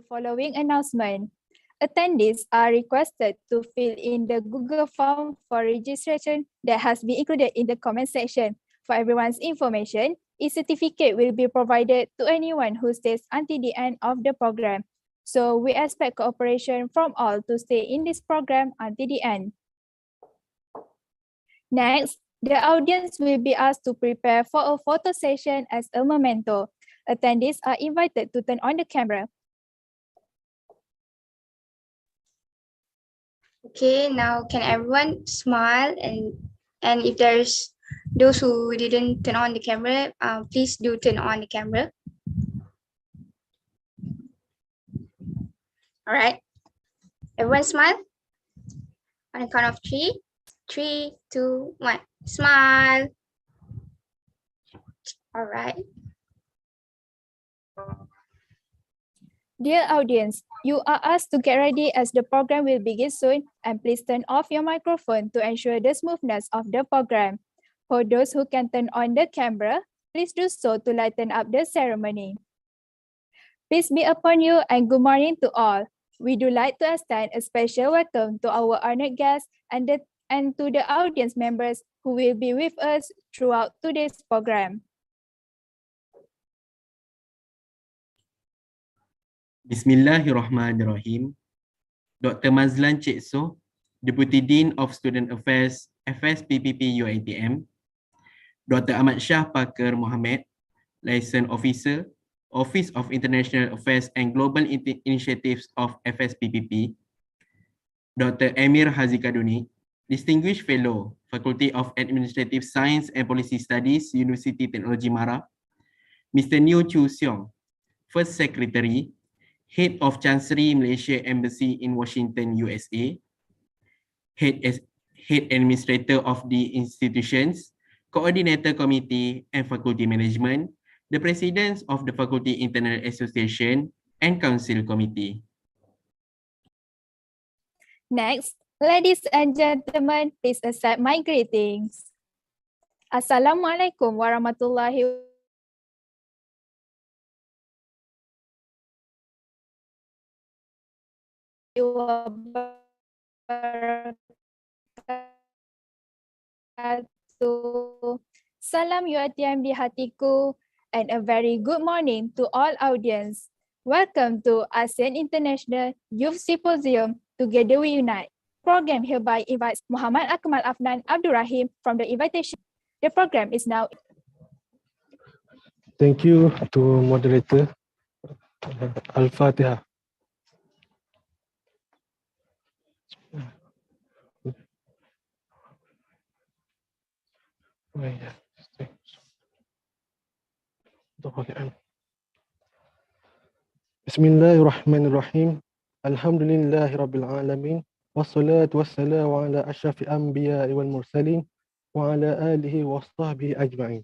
the following announcement. Attendees are requested to fill in the Google form for registration that has been included in the comment section. For everyone's information, e-certificate will be provided to anyone who stays until the end of the program. So we expect cooperation from all to stay in this program until the end. Next, the audience will be asked to prepare for a photo session as a memento. Attendees are invited to turn on the camera. Okay, now can everyone smile, and if there's those who didn't turn on the camera, please do turn on the camera. All right, everyone smile. On the count of 3, 3, 2, 1, smile. All right. Dear audience, you are asked to get ready as the program will begin soon, and please turn off your microphone to ensure the smoothness of the program. For those who can turn on the camera, please do so to lighten up the ceremony. Peace be upon you and good morning to all. We do like to extend a special welcome to our honored guests and to the audience members who will be with us throughout today's program. Bismillahirrahmanirrahim. Dr. Mazlan Cik So, Deputy Dean of Student Affairs, FSPPP UiTM. Dr. Ahmad Shah Pakar Mohammed, Liaison Officer, Office of International Affairs and Global Initiatives of FSPPP. Dr. Amir Hazikaduni, Distinguished Fellow, Faculty of Administrative Science and Policy Studies, University Technology Mara. Mr. Neo Chu Seong, First Secretary, Head of Chancery Malaysia Embassy in Washington, USA, Head Administrator of the institutions, Coordinator Committee and Faculty Management, the Presidents of the Faculty Internal Association and Council Committee. Next, ladies and gentlemen, please accept my greetings. Assalamualaikum warahmatullahi wabarakatuh. Salam UiTM di hatiku and a very good morning to all audience. Welcome to Asean International Youth Symposium Together We Unite. Program hereby invites Muhammad Akmal Afnan Abdul Rahim from the invitation. The program is now. Thank you to moderator. Al-Fatiha. Bismillahirrahmanirrahim. Alhamdulillahi Rabbil Alamin. Wassalatu wassalamu ala asyafi anbiya wal mursalin wa ala alihi wa sahbihi ajma'in.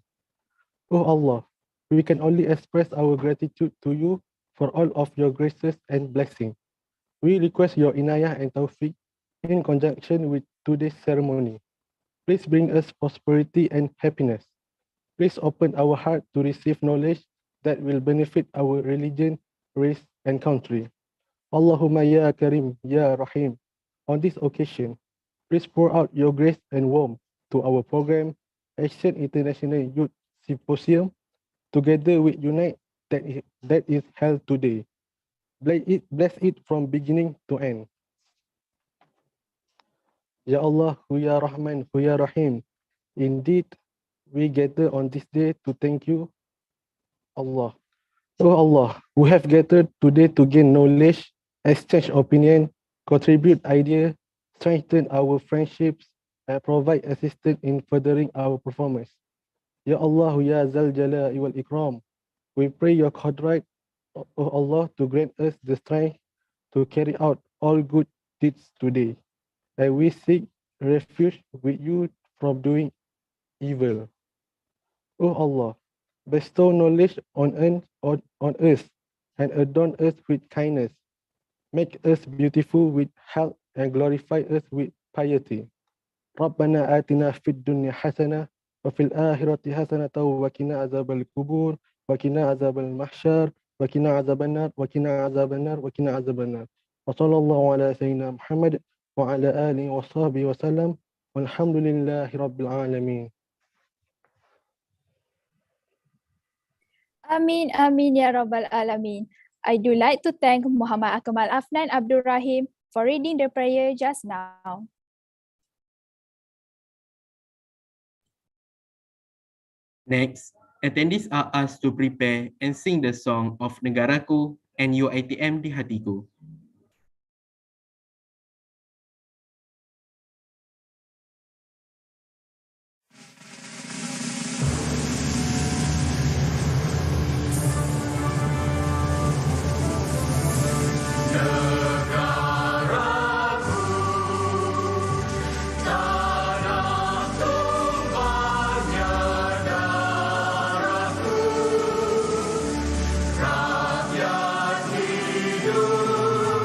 Oh Allah, we can only express our gratitude to you for all of your graces and blessings. We request your inayah and tawfiq in conjunction with today's ceremony. Please bring us prosperity and happiness. Please open our heart to receive knowledge that will benefit our religion, race, and country. Allahumma ya Karim, ya Rahim. On this occasion, please pour out your grace and warmth to our program, Asian International Youth Symposium, Together We Unite, that is held today. Bless it from beginning to end. Ya Allah, Ya Rahman, Ya Rahim. Indeed, we gather on this day to thank you, Allah. Oh Allah, we have gathered today to gain knowledge, exchange opinion, contribute ideas, strengthen our friendships, and provide assistance in furthering our performance. Ya Allah, Ya Zal Jalali wal Ikram. We pray your qadrat, oh Allah, to grant us the strength to carry out all good deeds today. And we seek refuge with you from doing evil. Oh Allah, bestow knowledge on us and adorn us with kindness. Make us beautiful with health and glorify us with piety. Rabbana atina fid dunya hasana wa fil akhirati hasanatan wa qina azabal qubur wa qina azabal mahsyar وقنا عذاب النار وقنا عذاب النار وقنا عذاب النار وصلى الله على سيدنا محمد وعلى آله وصحبه وسلم والحمد لله رب العالمين. Amin, amin, ya Rabbal Alamin. I do like to thank Muhammad Akmal Afnan Abdul Rahim for reading the prayer just now. Next, attendees are asked to prepare and sing the song of Negaraku and UiTM di Hatiku. Rakyat hidup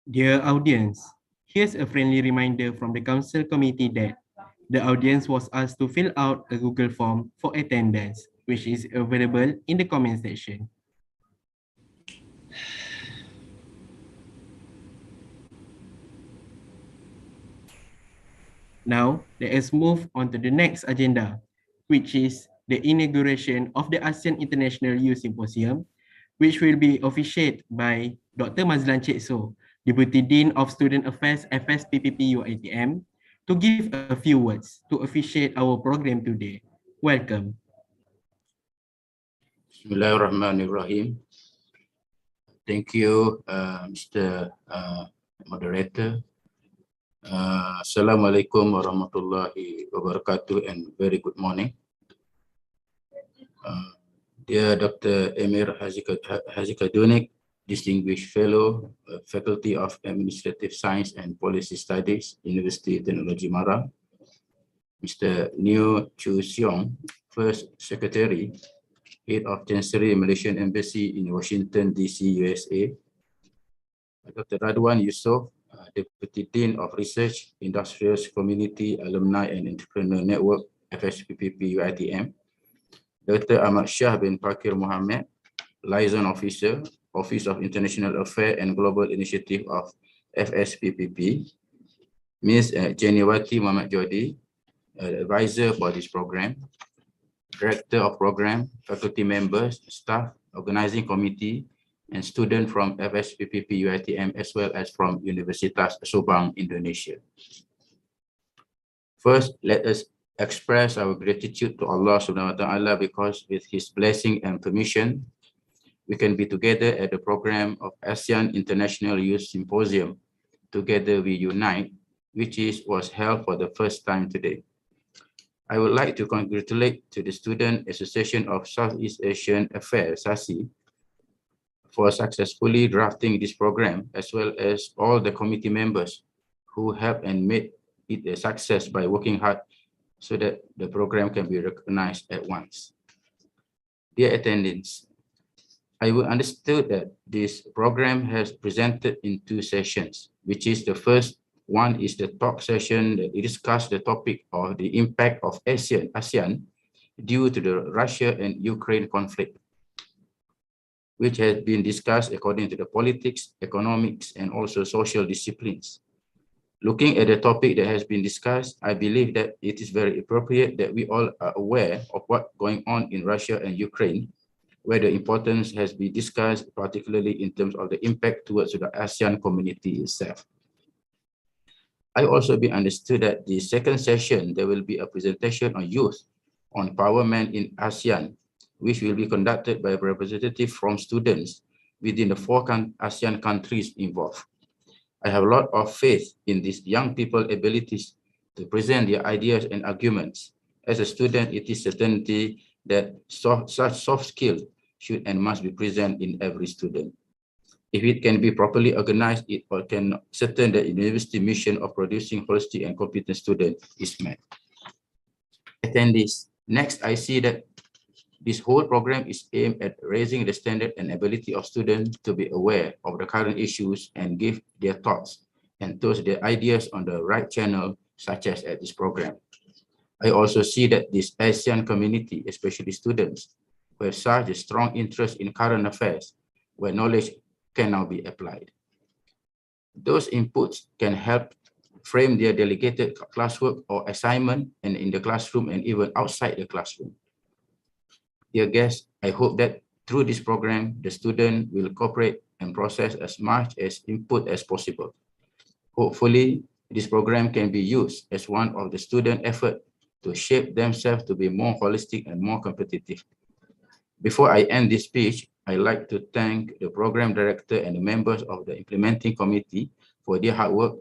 Dear audience, here's a friendly reminder from the Council Committee that the audience was asked to fill out a Google form for attendance, which is available in the comment section. Now, let us move on to the next agenda, which is the inauguration of the ASEAN International Youth Symposium, which will be officiated by Dr. Mazlan Cik So, Deputy Dean of Student Affairs FSPPP UiTM, to give a few words to officiate our program today. Welcome. Bismillahirrahmanirrahim. Thank you, Mr. Moderator. Assalamualaikum warahmatullahi wabarakatuh and very good morning. Dear Dr. Emir Hazikadunik, Distinguished Fellow, Faculty of Administrative Science and Policy Studies, University Technology Mara, Mr. Neo Chu Siong, First Secretary, Head of Chancery Malaysian Embassy in Washington, D.C., USA, Dr. Radwan Yusof, Deputy Dean of Research, Industrials Community, Alumni and Entrepreneur Network, FSPPP UiTM, Dr. Ahmad Shah bin Pakir Mohammed, Liaison Officer, Office of International Affairs and Global Initiative of FSPPP, Ms. Jeniwati Muhammad Jodi, Advisor for this program, Director of Program, faculty members, staff, organizing committee, and students from FSPPP UiTM as well as from Universitas Subang, Indonesia. First, let us express our gratitude to Allah Subhanahu wa Ta'ala because with His blessing and permission, we can be together at the program of ASEAN International Youth Symposium, Together We Unite, which was held for the first time today. I would like to congratulate to the Student Association of Southeast Asian Affairs, SASI, for successfully drafting this program, as well as all the committee members who helped and made it a success by working hard so that the program can be recognized at once. Dear attendants, I will understood that this program has presented in two sessions, which is the first one is the talk session that discussed the topic of the impact of ASEAN due to the Russia and Ukraine conflict, which has been discussed according to the politics, economics, and also social disciplines. Looking at the topic that has been discussed, I believe that it is very appropriate that we all are aware of what's going on in Russia and Ukraine, where the importance has been discussed, particularly in terms of the impact towards the ASEAN community itself. I also be understood that the second session, there will be a presentation on youth on empowerment in ASEAN, which will be conducted by a representative from students within the 4 ASEAN countries involved. I have a lot of faith in these young people's abilities to present their ideas and arguments. As a student, it is certainty that such soft skills should and must be present in every student. If it can be properly organized, it can certain the university mission of producing holistic and competent students is met. Attendees, next I see that this whole program is aimed at raising the standard and ability of students to be aware of the current issues and give their thoughts and thus their ideas on the right channel, such as at this program. I also see that this ASEAN community, especially students, who have such a strong interest in current affairs, where knowledge can now be applied. Those inputs can help frame their delegated classwork or assignment and in the classroom and even outside the classroom. Dear guests, I hope that through this program, the student will cooperate and process as much as input as possible. Hopefully, this program can be used as one of the student effort to shape themselves to be more holistic and more competitive. Before I end this speech, I'd like to thank the program director and the members of the implementing committee for their hard work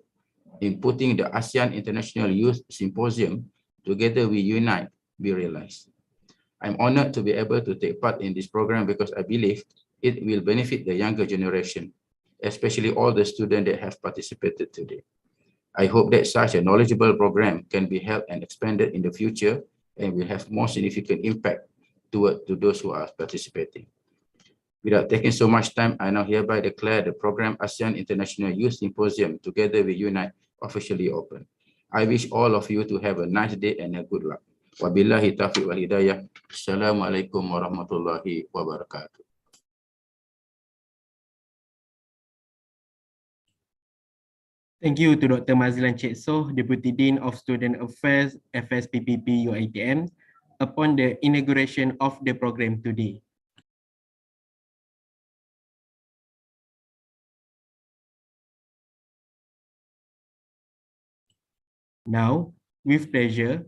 in putting the ASEAN International Youth Symposium, Together We Unite, be realized. I'm honored to be able to take part in this program because I believe it will benefit the younger generation, especially all the students that have participated today. I hope that such a knowledgeable program can be held and expanded in the future and will have more significant impact to those who are participating. Without taking so much time, I now hereby declare the program ASEAN International Youth Symposium Together We Unite officially open. I wish all of you to have a nice day and a good luck. Wabillahi taufiq wal hidayah. Assalamualaikum warahmatullahi wabarakatuh. Thank you to Dr. Mazlan Cik Soh, Deputy Dean of Student Affairs, FSPPP UiTM, upon the inauguration of the program today. Now, with pleasure,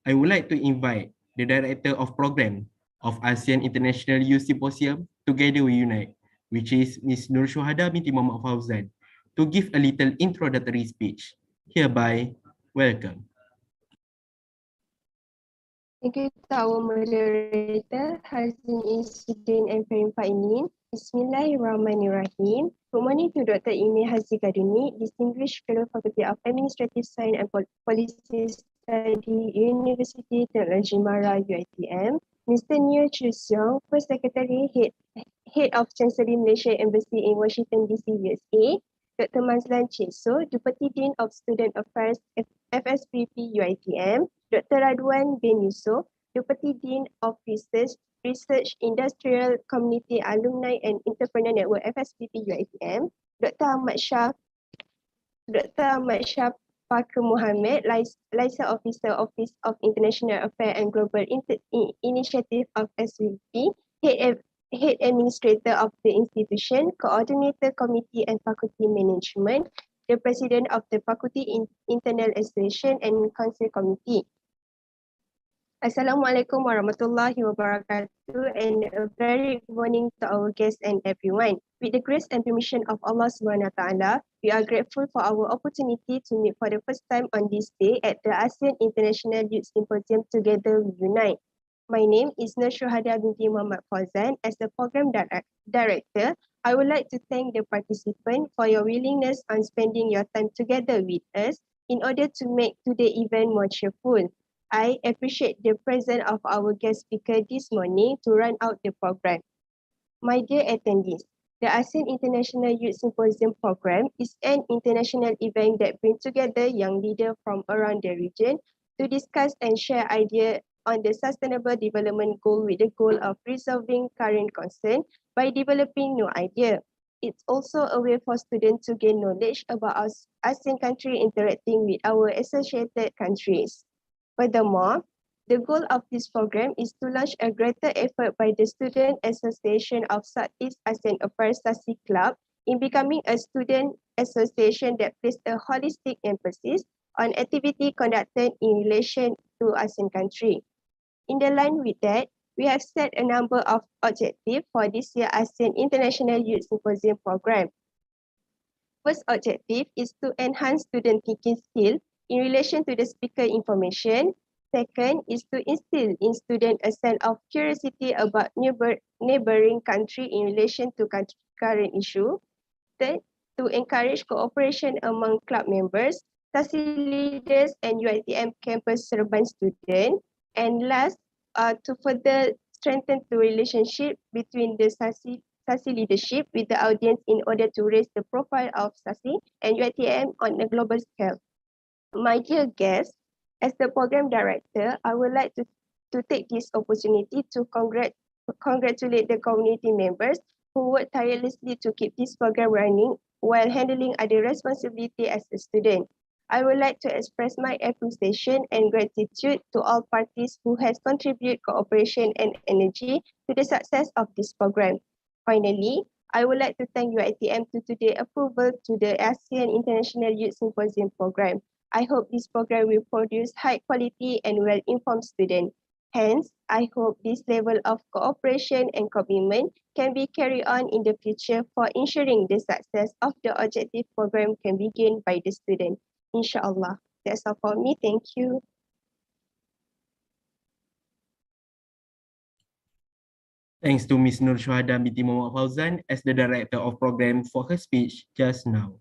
I would like to invite the Director of Program of ASEAN International Youth Symposium, Together We Unite, which is Ms. Nur Syuhada binti Muhammad Fauzan, to give a little introductory speech. Hereby, welcome. Thank you to our moderator, Hazin Insidin and Farim Fainin. Bismillahirrahmanirrahim. Good morning to Dr. Imi Hazi Kaduni, Distinguished Fellow Faculty of Administrative Science and Policy Study, University Technology Mara UiTM. Mr. Neo Chu Siong, First Secretary, Head of Chancery Malaysia Embassy in Washington DC, USA. Dr. Mazlan Cik Soh, Deputy Dean of Student Affairs, FSPP UiTM. Dr. Radwan bin Yusof, Deputy Dean of Research Industrial Community Alumni and Entrepreneur Network FSPP UiTM. Dr. Ahmad Shah Parker Mohammed, Liaison Officer, Office of International Affairs and Global Initiative of SVP, Head Administrator of the institution, Coordinator Committee and Faculty Management, the President of the Faculty Internal Association and Council Committee. Assalamualaikum warahmatullahi wabarakatuh, and a very good morning to our guests and everyone. With the grace and permission of Allah Subhanahu Wa Taala, we are grateful for our opportunity to meet for the first time on this day at the ASEAN International Youth Symposium Together We Unite. My name is Nur Syuhada binti Muhammad Fauzan. As the program director, I would like to thank the participants for your willingness on spending your time together with us in order to make today's event more cheerful. I appreciate the presence of our guest speaker this morning to run out the program. My dear attendees, the ASEAN International Youth Symposium program is an international event that brings together young leaders from around the region to discuss and share ideas on the sustainable development goal with the goal of resolving current concerns by developing new ideas. It's also a way for students to gain knowledge about ASEAN countries interacting with our associated countries. Furthermore, the goal of this program is to launch a greater effort by the Student Association of Southeast Asian Affairs SASI Club in becoming a student association that places a holistic emphasis on activity conducted in relation to ASEAN countries. In the line with that, we have set a number of objectives for this year's ASEAN International Youth Symposium program. First objective is to enhance student thinking skills in relation to the speaker information. Second is to instill in students a sense of curiosity about neighboring country in relation to current issue. Third, to encourage cooperation among club members, SASI leaders and UiTM campus servant students. And last, to further strengthen the relationship between the SASI leadership with the audience in order to raise the profile of SASI and UiTM on a global scale. My dear guests, as the program director, I would like to take this opportunity to congratulate the community members who work tirelessly to keep this program running while handling other responsibilities as a student. I would like to express my appreciation and gratitude to all parties who has contributed cooperation and energy to the success of this program. Finally, I would like to thank UiTM to today's approval to the ASEAN International Youth Symposium program. I hope this program will produce high quality and well-informed students. Hence, I hope this level of cooperation and commitment can be carried on in the future for ensuring the success of the objective program can be gained by the student. Inshallah. That's all for me. Thank you. Thanks to Ms. Nur Syuhada binti Muhammad Fauzan as the Director of Program for her speech just now.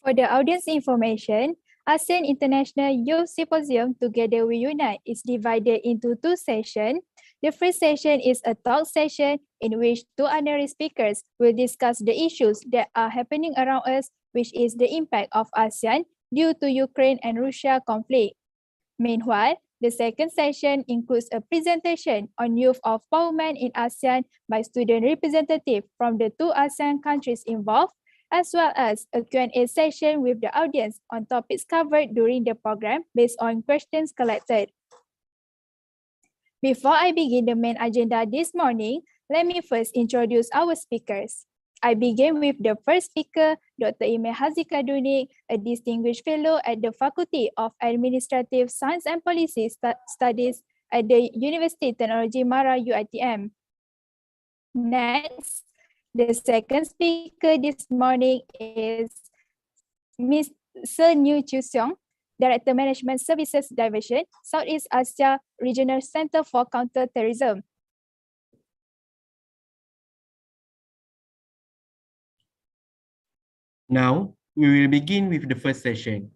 For the audience information, ASEAN International Youth Symposium Together We Unite is divided into two sessions. The first session is a talk session in which two honorary speakers will discuss the issues that are happening around us, which is the impact of ASEAN due to Ukraine and Russia conflict. Meanwhile, the second session includes a presentation on youth empowerment in ASEAN by student representatives from the two ASEAN countries involved, as well as a Q&A session with the audience on topics covered during the program based on questions collected. Before I begin the main agenda this morning, let me first introduce our speakers. I begin with the first speaker, Dr. Ime Hazikadunik, a distinguished fellow at the Faculty of Administrative Science and Policy Studies at the University Technology Mara UiTM. Next, the second speaker this morning is Mr. New Chu Seong, Director Management Services Division, Southeast Asia Regional Center for Counterterrorism. Now, we will begin with the first session,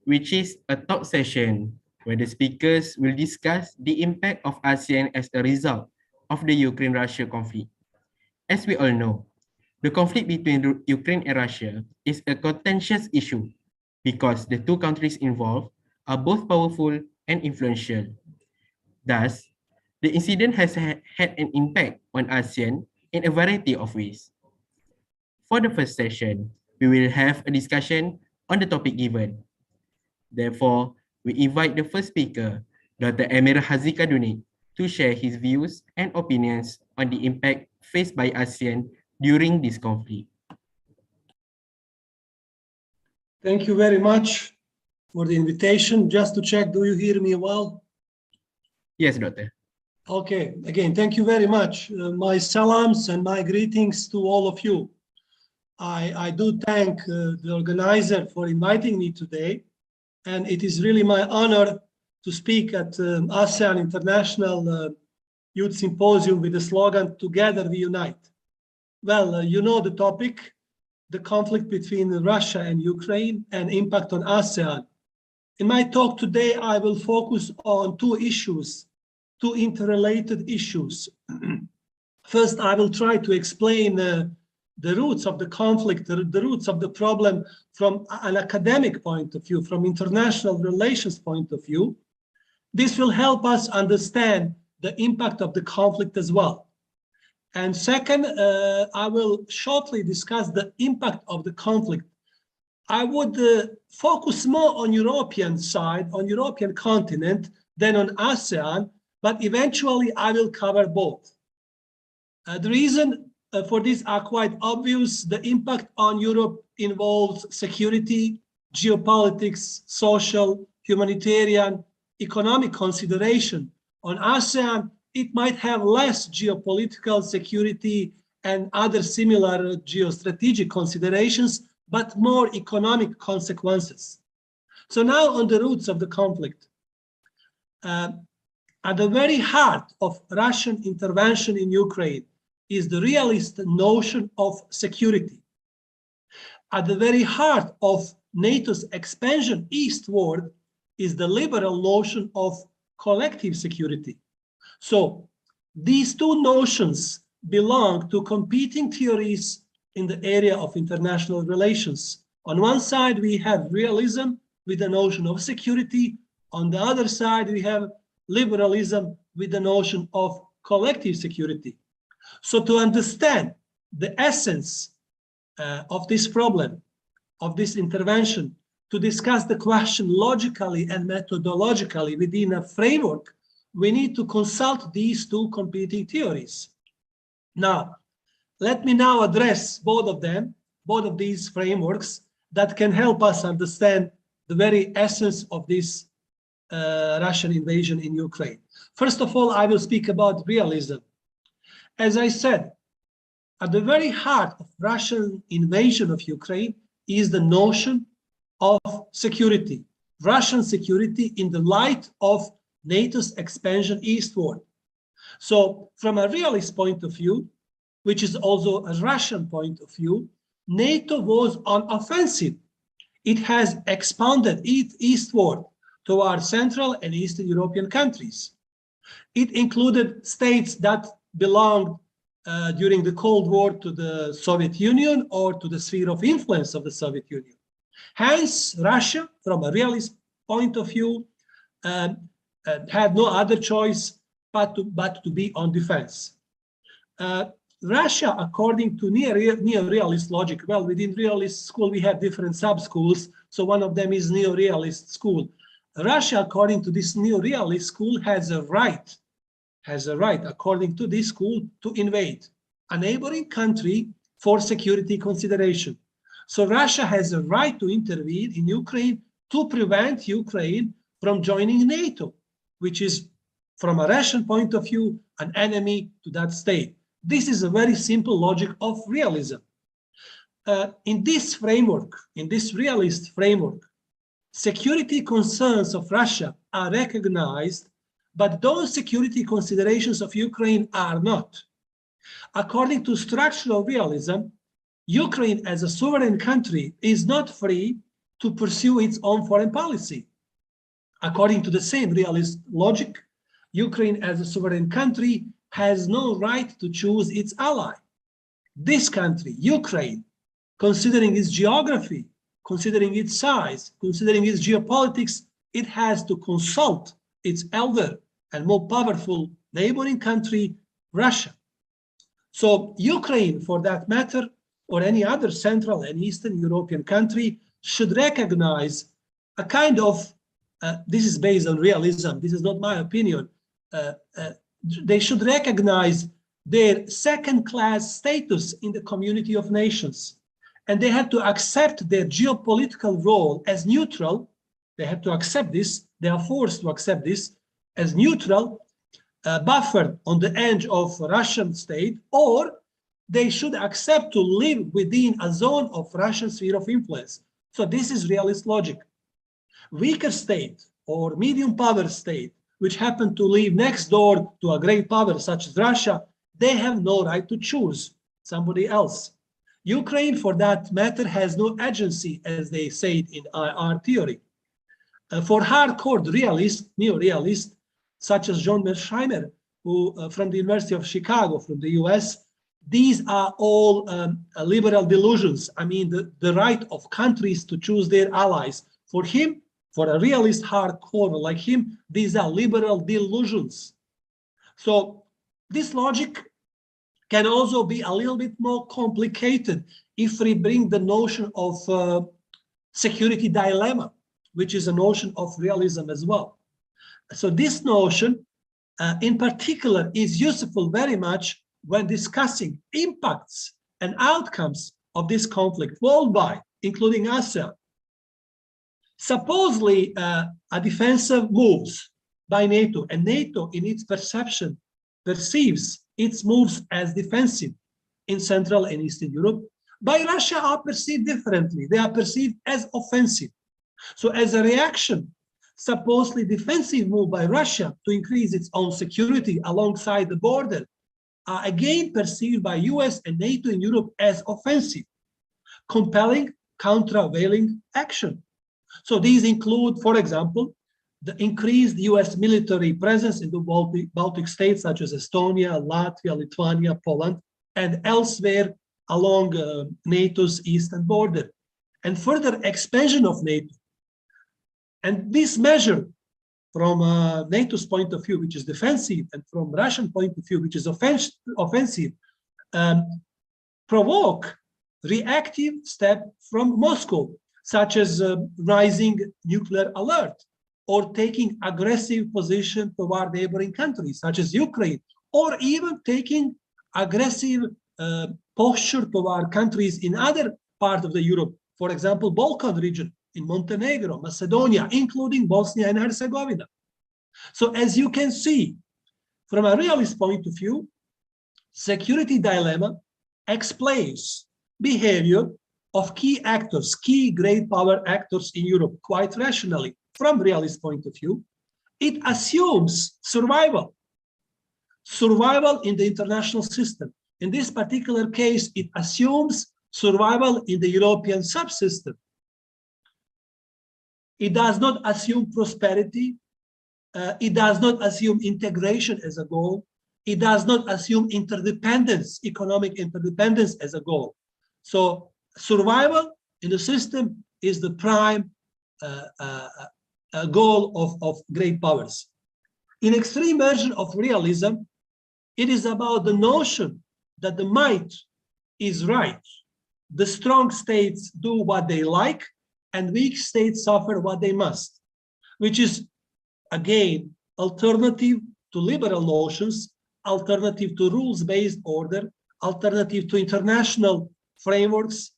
which is a talk session where the speakers will discuss the impact of ASEAN as a result of the Ukraine-Russia conflict. As we all know, the conflict between Ukraine and Russia is a contentious issue because the two countries involved are both powerful and influential. Thus, the incident has had an impact on ASEAN in a variety of ways. For the first session, we will have a discussion on the topic given. Therefore, we invite the first speaker, Dr. Emir Hazikadunik, to share his views and opinions on the impact faced by ASEAN during this conflict. Thank you very much for the invitation. Just to check, do you hear me well? Yes, Doctor. Okay, again, thank you very much. My salams and my greetings to all of you. I do thank the organizer for inviting me today, and it is really my honor to speak at ASEAN International Youth Symposium with the slogan, "Together we unite." Well, you know the topic, the conflict between Russia and Ukraine and impact on ASEAN. In my talk today, I will focus on two issues, two interrelated issues. First, I will try to explain the roots of the conflict, the roots of the problem from an academic point of view, from international relations point of view. This will help us understand the impact of the conflict as well. And second, I will shortly discuss the impact of the conflict. I would focus more on European side, on European continent than on ASEAN, but eventually I will cover both. The reason for this are quite obvious. The impact on Europe involves security, geopolitics, social, humanitarian, economic consideration. On ASEAN, it might have less geopolitical, security, and other similar geostrategic considerations, but more economic consequences. So now on the roots of the conflict. At the very heart of Russian intervention in Ukraine is the realist notion of security. At the very heart of NATO's expansion eastward is the liberal notion of collective security. So these two notions belong to competing theories in the area of international relations. On one side, we have realism with the notion of security. On the other side, we have liberalism with the notion of collective security. So to understand the essence of this problem, of this intervention, to discuss the question logically and methodologically within a framework, we need to consult these two competing theories. Now, let me now address both of them, both of these frameworks that can help us understand the very essence of this Russian invasion in Ukraine. First of all, I will speak about realism. As I said, at the very heart of Russian invasion of Ukraine is the notion of security, Russian security in the light of NATO's expansion eastward. So from a realist point of view, which is also a Russian point of view, NATO was on offensive. It has expanded eastward toward Central and Eastern European countries. It included states that belonged during the Cold War to the Soviet Union or to the sphere of influence of the Soviet Union. Hence, Russia, from a realist point of view, had no other choice but to be on defense. Russia, according to neo-realist logic, well, within realist school, we have different sub-schools. So one of them is neo-realist school. Russia, according to this neo-realist school, has a right, according to this school, to invade a neighboring country for security consideration. So Russia has a right to intervene in Ukraine to prevent Ukraine from joining NATO, which is, from a Russian point of view, an enemy to that state. This is a very simple logic of realism. In this framework, in this realist framework, security concerns of Russia are recognized, but those security considerations of Ukraine are not. According to structural realism, Ukraine as a sovereign country is not free to pursue its own foreign policy. According to the same realist logic, Ukraine as a sovereign country has no right to choose its ally. This country, Ukraine, considering its geography, considering its size, considering its geopolitics, it has to consult its elder and more powerful neighboring country, Russia. So Ukraine, for that matter, or any other Central and Eastern European country, should recognize a kind of, this is based on realism, this is not my opinion, they should recognize their second-class status in the community of nations. And they have to accept their geopolitical role as neutral. They have to accept this. They are forced to accept this as neutral, buffered on the edge of Russian state, or they should accept to live within a zone of Russian sphere of influence. So this is realist logic. Weaker state or medium power state, which happen to live next door to a great power such as Russia, they have no right to choose somebody else. Ukraine, for that matter, has no agency, as they say it in our theory. For hardcore realists, neo-realists, such as John Mearsheimer, who from the University of Chicago, from the US, these are all liberal delusions. I mean, the right of countries to choose their allies. For him, for a realist hardcore like him, these are liberal delusions. So this logic can also be a little bit more complicated if we bring the notion of security dilemma, which is a notion of realism as well. So this notion in particular is useful very much when discussing impacts and outcomes of this conflict worldwide, including Asean. Supposedly a defensive moves by NATO, and NATO in its perception perceives its moves as defensive in Central and Eastern Europe, by Russia are perceived differently. They are perceived as offensive. So as a reaction, supposedly defensive move by Russia to increase its own security alongside the border are again perceived by US and NATO in Europe as offensive, compelling countervailing action. So these include, for example, the increased US military presence in the Baltic states such as Estonia, Latvia, Lithuania, Poland, and elsewhere along NATO's eastern border, and further expansion of NATO. And this measure, from NATO's point of view, which is defensive, and from Russian point of view, which is offensive, provoke reactive step from Moscow, such as rising nuclear alert, or taking aggressive position toward neighboring countries, such as Ukraine, or even taking aggressive posture toward countries in other parts of the Europe, for example, Balkan region, in Montenegro, Macedonia, including Bosnia and Herzegovina. So as you can see, from a realist point of view, security dilemma explains behavior of key actors, key great power actors in Europe quite rationally. From realist point of view, it assumes survival in the international system. In this particular case, it assumes survival in the European subsystem. It does not assume prosperity It does not assume integration as a goal. It does not assume interdependence, economic interdependence as a goal. So survival in the system is the prime goal of great powers. In extreme version of realism, it is about the notion that the might is right. The strong states do what they like, and weak states suffer what they must, which is, again, alternative to liberal notions, alternative to rules-based order, alternative to international frameworks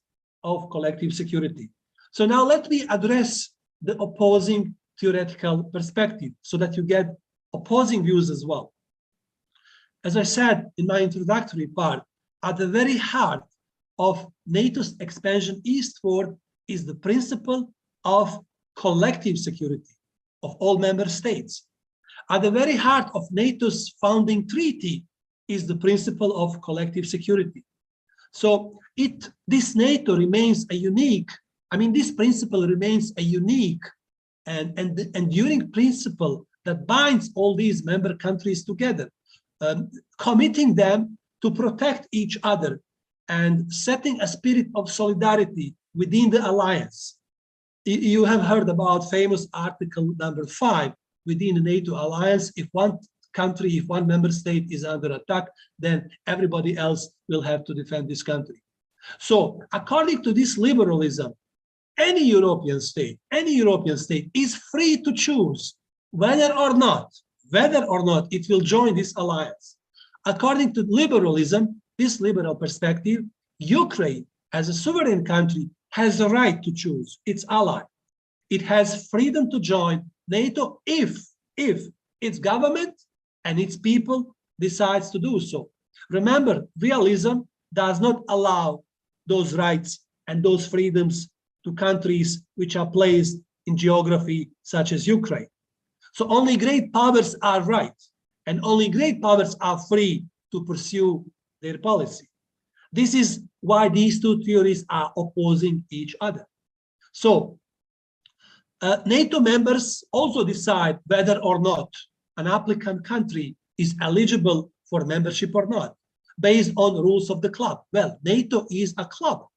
of collective security. So now let me address the opposing theoretical perspective so that you get opposing views as well. As I said in my introductory part, at the very heart of NATO's expansion eastward is the principle of collective security of all member states. At the very heart of NATO's founding treaty is the principle of collective security. So this NATO remains a unique, this principle remains a unique and enduring principle that binds all these member countries together, committing them to protect each other and setting a spirit of solidarity within the alliance. You have heard about famous article number 5 within the NATO alliance. If one country, if one member state is under attack, then everybody else will have to defend this country. So according to this liberalism, any European state is free to choose whether or not it will join this alliance. According to liberalism, this liberal perspective, Ukraine as a sovereign country has the right to choose its ally. It has freedom to join NATO if its government and its people decides to do so. Remember, realism does not allow those rights and those freedoms to countries which are placed in geography such as Ukraine. So only great powers are right, and only great powers are free to pursue their policy. This is why these two theories are opposing each other. So NATO members also decide whether or not an applicant country is eligible for membership or not, based on rules of the club. Well, NATO is a club.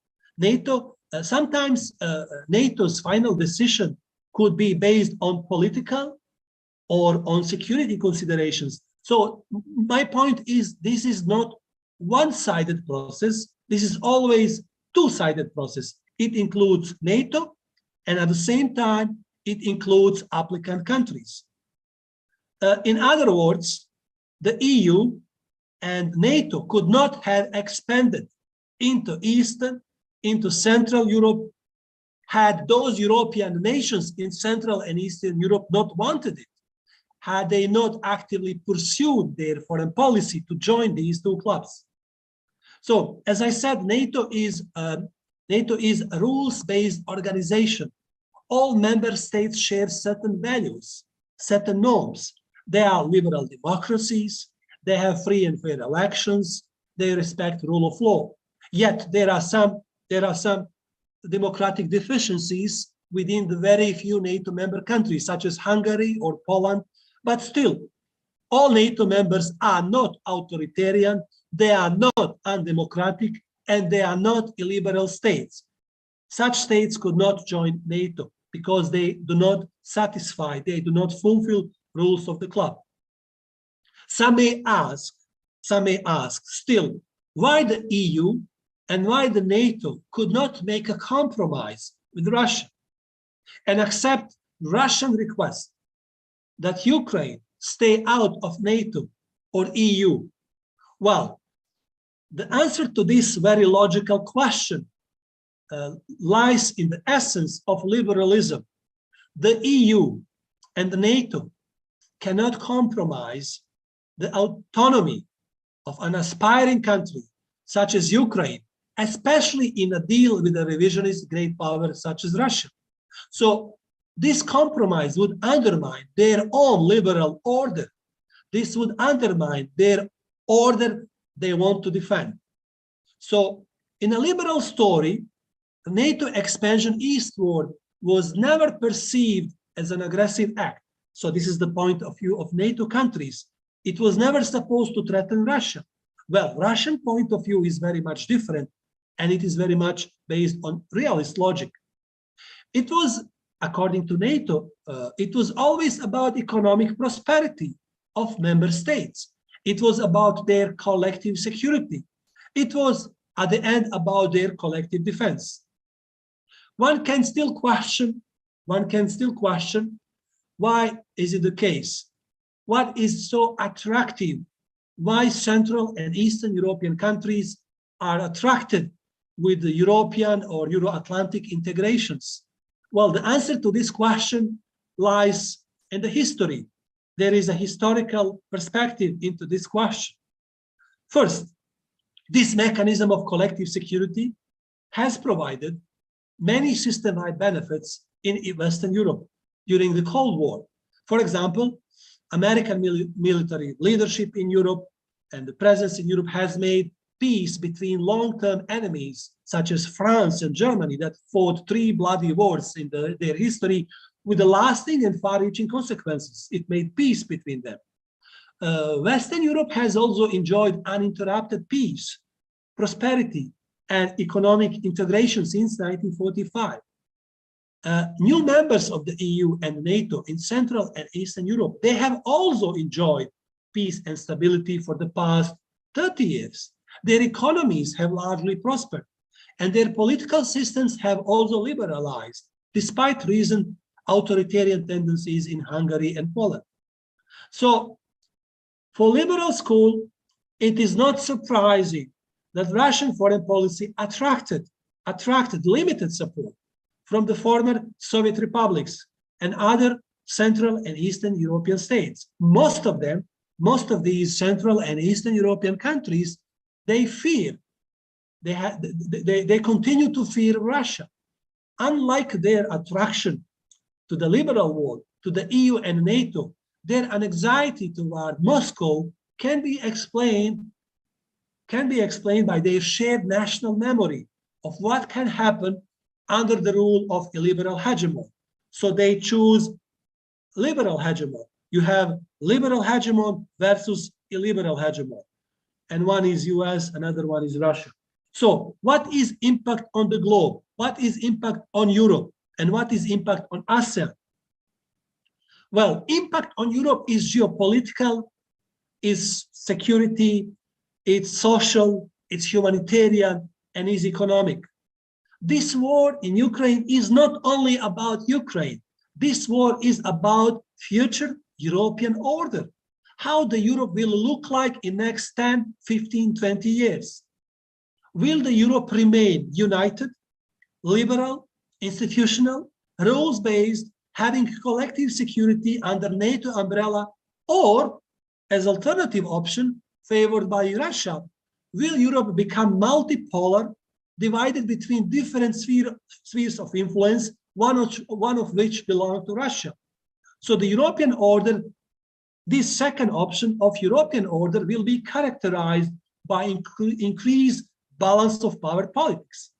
Sometimes NATO's final decision could be based on political or on security considerations. So my point is, this is not one-sided process. This is always two-sided process. It includes NATO, and at the same time, it includes applicant countries. In other words, the EU and NATO could not have expanded into Eastern, into Central Europe, had those European nations in Central and Eastern Europe not wanted it, had they not actively pursued their foreign policy to join these two clubs. So, as I said, NATO is a rules-based organization. All member states share certain values, certain norms. They are liberal democracies, they have free and fair elections, they respect rule of law. Yet there are some democratic deficiencies within the very few NATO member countries, such as Hungary or Poland. But still, all NATO members are not authoritarian, they are not undemocratic, and they are not illiberal states. Such states could not join NATO because they do not satisfy, they do not fulfill rules of the club. Some may ask still, why the EU and why the NATO could not make a compromise with Russia and accept Russian request that Ukraine stay out of NATO or EU? Well, the answer to this very logical question lies in the essence of liberalism. The EU and the NATO cannot compromise the autonomy of an aspiring country such as Ukraine, especially in a deal with a revisionist great power such as Russia. So this compromise would undermine their own liberal order. This would undermine their order they want to defend. So in a liberal story, the NATO expansion eastward was never perceived as an aggressive act. So this is the point of view of NATO countries. It was never supposed to threaten Russia. Well, Russian point of view is very much different, and it is very much based on realist logic. It was, according to NATO, it was always about economic prosperity of member states. It was about their collective security. It was, at the end, about their collective defense. One can still question why is it the case? What is so attractive? Why Central and Eastern European countries are attracted with the European or Euro-Atlantic integrations? Well, the answer to this question lies in the history. There is a historical perspective into this question. First, this mechanism of collective security has provided many system-wide benefits in Western Europe during the Cold War. For example, American military leadership in Europe and the presence in Europe has made peace between long-term enemies, such as France and Germany, that fought 3 bloody wars in their history with the lasting and far-reaching consequences. It made peace between them. Western Europe has also enjoyed uninterrupted peace, prosperity, and economic integration since 1945. New members of the EU and NATO in Central and Eastern Europe, they have also enjoyed peace and stability for the past 30 years. Their economies have largely prospered, and their political systems have also liberalized, despite recent authoritarian tendencies in Hungary and Poland. So, for liberal school, it is not surprising that Russian foreign policy attracted limited support from the former Soviet republics and other Central and Eastern European states. Most of these Central and Eastern European countries, they continue to fear Russia. Unlike their attraction to the liberal world, to the EU and NATO, their anxiety toward Moscow can be explained by their shared national memory of what can happen under the rule of a liberal hegemon. So they choose liberal hegemon. You have liberal hegemon versus illiberal hegemon. And one is US, another one is Russia. So what is impact on the globe? What is impact on Europe? And what is impact on ASEAN? Well, impact on Europe is geopolitical, is security, it's social, it's humanitarian, and is economic. This war in Ukraine is not only about Ukraine. This war is about future European order. How the Europe will look like in next 10, 15, 20 years. Will the Europe remain united, liberal, institutional, rules-based, having collective security under NATO umbrella, or as alternative option favored by Russia, will Europe become multipolar, divided between different spheres of influence, one of which belong to Russia? So the European order, this second option of European order, will be characterized by increased balance of power politics,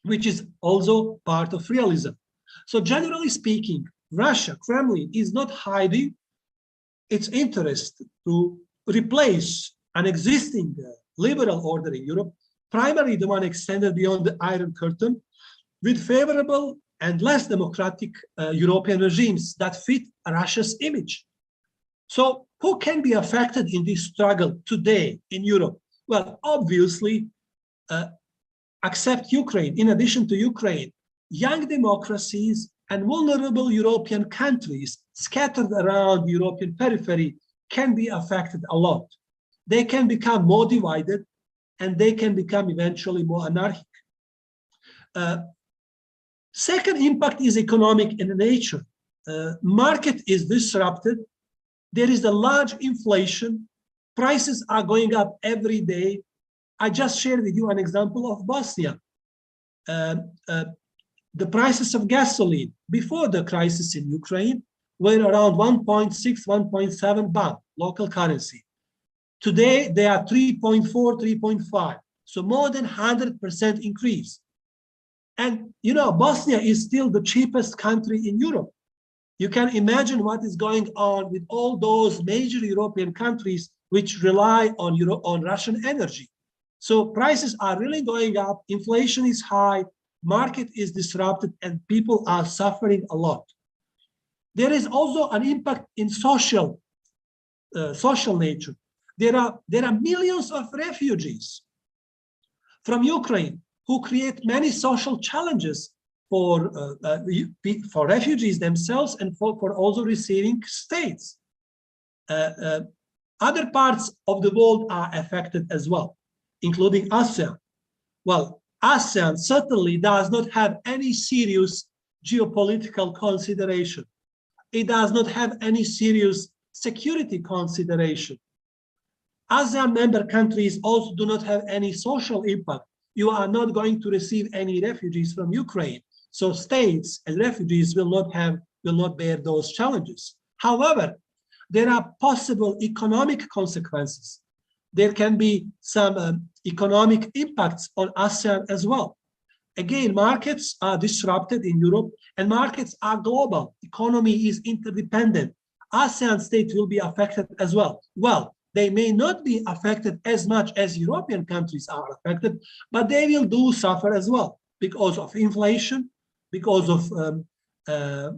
which is also part of realism. So generally speaking, Russia, Kremlin, is not hiding its interest to replace an existing liberal order in Europe, primarily the one extended beyond the Iron Curtain, with favorable and less democratic European regimes that fit Russia's image. So who can be affected in this struggle today in Europe? Well, obviously, except Ukraine, in addition to Ukraine, young democracies and vulnerable European countries scattered around the European periphery can be affected a lot. They can become more divided, and they can become eventually more anarchic. Second impact is economic in nature. Market is disrupted. There is a large inflation. Prices are going up every day. I just shared with you an example of Bosnia. The prices of gasoline before the crisis in Ukraine were around 1.6, 1.7 baht, local currency. Today, they are 3.4, 3.5. So more than 100% increase. And, you know, Bosnia is still the cheapest country in Europe. You can imagine what is going on with all those major European countries which rely on Russian energy. So prices are really going up, inflation is high, market is disrupted, and people are suffering a lot. There is also an impact in social nature. There are millions of refugees from Ukraine who create many social challenges for refugees themselves and for also receiving states. Other parts of the world are affected as well, including ASEAN. Well, ASEAN certainly does not have any serious geopolitical consideration. It does not have any serious security consideration. ASEAN member countries also do not have any social impact. You are not going to receive any refugees from Ukraine. So states and refugees will not bear those challenges. However, there are possible economic consequences. There can be some economic impacts on ASEAN as well. Again, markets are disrupted in Europe and markets are global. Economy is interdependent. ASEAN states will be affected as well. Well, they may not be affected as much as European countries are affected, but they will do suffer as well because of inflation, because of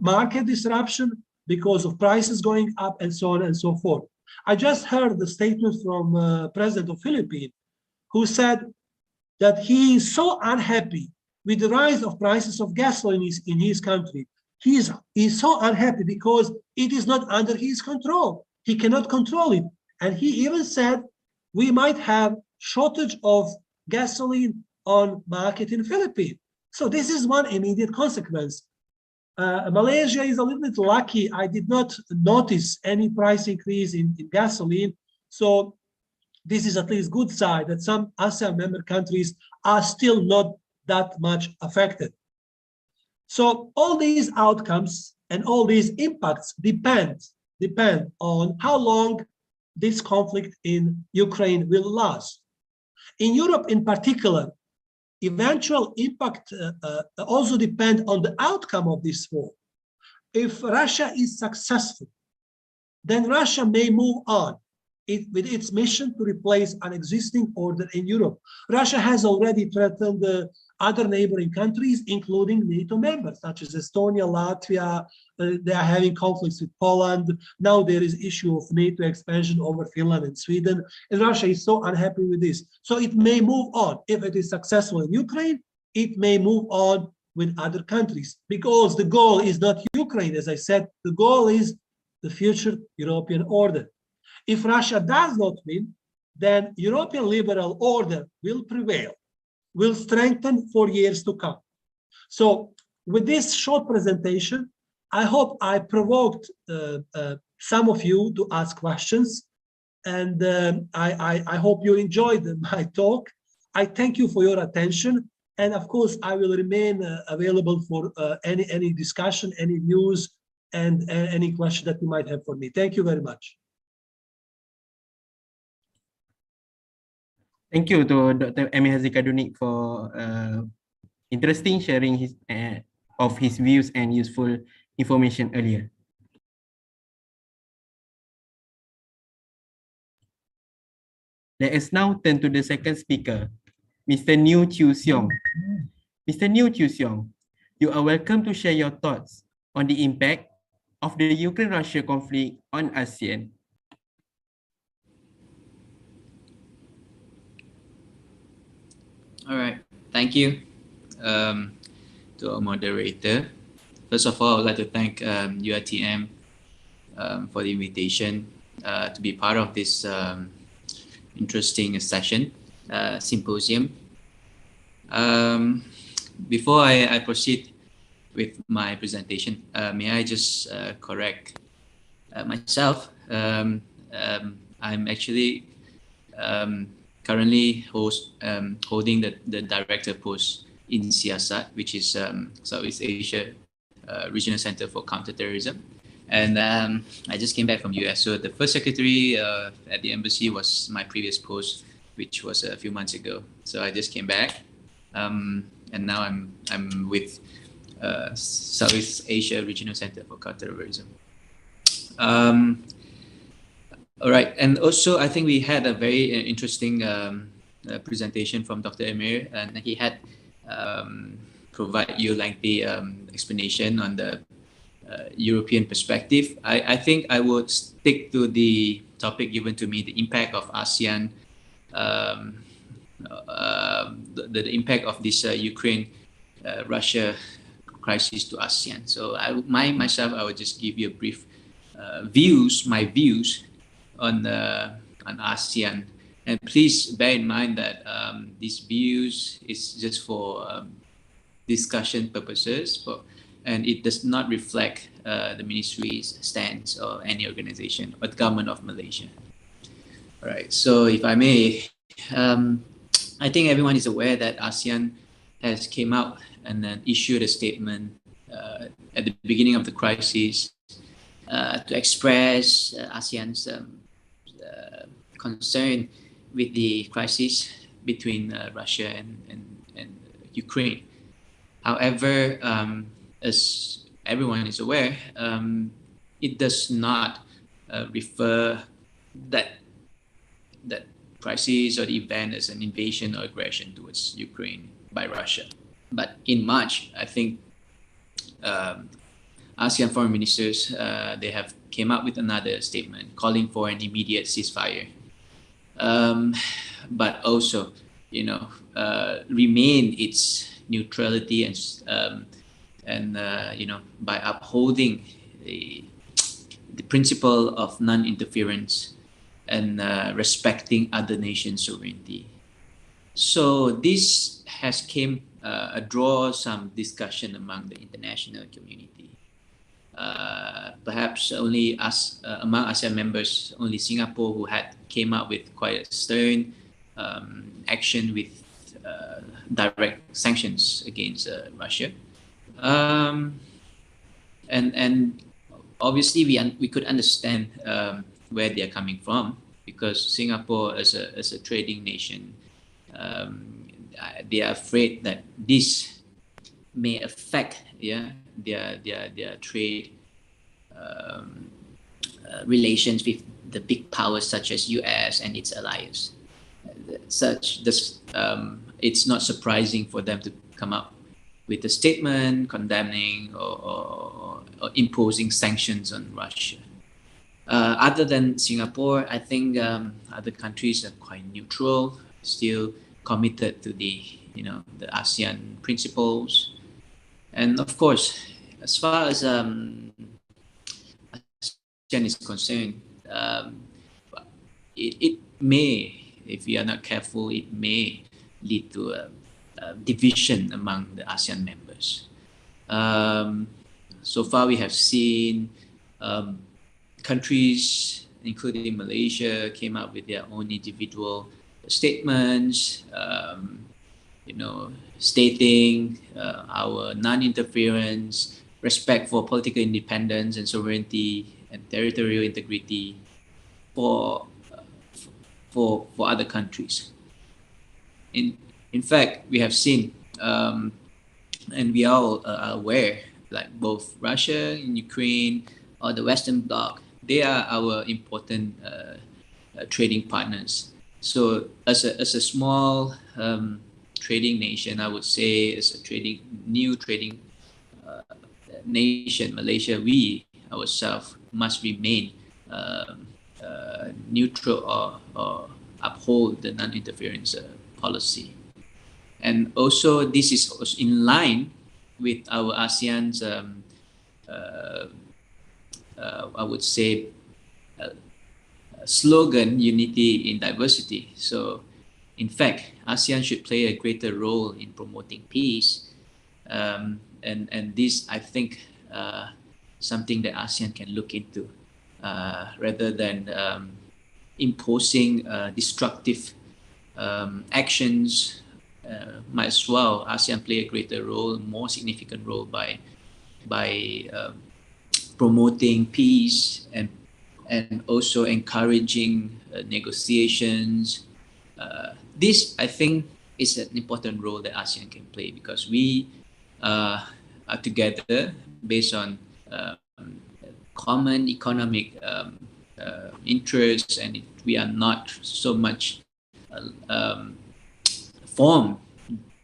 market disruption, because of prices going up, and so on and so forth. I just heard the statement from President of Philippines, who said that he is so unhappy with the rise of prices of gasoline in his country. He is so unhappy because it is not under his control. He cannot control it. And he even said we might have shortage of gasoline on market in Philippines. So this is one immediate consequence. Malaysia is a little bit lucky. I did not notice any price increase in gasoline. So this is at least good side that some ASEAN member countries are still not that much affected. So all these outcomes and all these impacts depend on how long this conflict in Ukraine will last. In Europe in particular, eventual impact also depend on the outcome of this war. If Russia is successful, then Russia may move on with its mission to replace an existing order in Europe. Russia has already threatened other neighboring countries, including NATO members, such as Estonia, Latvia. They are having conflicts with Poland. Now there is issue of NATO expansion over Finland and Sweden. And Russia is so unhappy with this. So it may move on. If it is successful in Ukraine, it may move on with other countries, because the goal is not Ukraine, as I said, the goal is the future European order. If Russia does not win, then European liberal order will prevail, will strengthen for years to come. So with this short presentation, I hope I provoked some of you to ask questions, and I hope you enjoyed my talk. I thank you for your attention, and of course I will remain available for any discussion, any news, and any question that you might have for me. Thank you very much. Thank you to Dr. Emil Hazikadunik for interesting sharing of his views and useful information earlier. Let us now turn to the second speaker, Mr. New Chiu Seong. Mr. New Chiu Seong, you are welcome to share your thoughts on the impact of the Ukraine-Russia conflict on ASEAN. All right, thank you to our moderator. First of all, I would like to thank UiTM for the invitation to be part of this interesting session, symposium. Before I proceed with my presentation, may I just correct myself? I'm actually currently holding the director post in Siasat, which is Southeast Asia Regional Center for Counterterrorism. And I just came back from US. So the first secretary at the embassy was my previous post, which was a few months ago. So I just came back, and now I'm with Southeast Asia Regional Center for Counterterrorism. All right, and also I think we had a very interesting presentation from Dr. Emir, and he had provide you lengthy explanation on the European perspective. I think I would stick to the topic given to me, the impact of ASEAN, the impact of this Ukraine-Russia crisis to ASEAN. So I would just give you a brief my views on ASEAN. And please bear in mind that these views is just for discussion purposes, and it does not reflect the ministry's stance or any organization or the government of Malaysia. All right, so if I may, I think everyone is aware that ASEAN has came out and then issued a statement at the beginning of the crisis to express ASEAN's concern with the crisis between Russia and Ukraine. However, as everyone is aware, it does not refer that crisis or the event as an invasion or aggression towards Ukraine by Russia. But in March, I think ASEAN foreign ministers, they have came up with another statement calling for an immediate ceasefire. But also, remain its neutrality and by upholding the principle of non-interference and respecting other nations' sovereignty. So this has draw some discussion among the international community. Perhaps only among ASEAN members, only Singapore who had came up with quite a stern action with direct sanctions against Russia. And obviously we could understand where they are coming from, because Singapore as a trading nation, they are afraid that this may affect their trade relations with the big powers such as US and its allies. It's not surprising for them to come up with a statement condemning or imposing sanctions on Russia. Other than Singapore, I think other countries are quite neutral, still committed to the ASEAN principles. And of course, as far as ASEAN is concerned, it may, if we are not careful, it may lead to a division among the ASEAN members. So far, we have seen countries, including Malaysia, came up with their own individual statements, stating our non-interference, respect for political independence and sovereignty and territorial integrity for other countries. In fact, we have seen, and we all are aware, like both Russia and Ukraine or the Western Bloc, they are our important trading partners. So as a small trading nation, I would say as a new trading nation, Malaysia, we ourselves must remain neutral or uphold the non-interference policy. And also this is also in line with our ASEAN's, I would say, slogan, unity in diversity. So in fact, ASEAN should play a greater role in promoting peace. And this, I think, something that ASEAN can look into rather than imposing destructive actions. Might as well ASEAN play a greater role, more significant role by promoting peace and also encouraging negotiations. This, I think, is an important role that ASEAN can play, because we, I together based on common economic interests, and we are not so much formed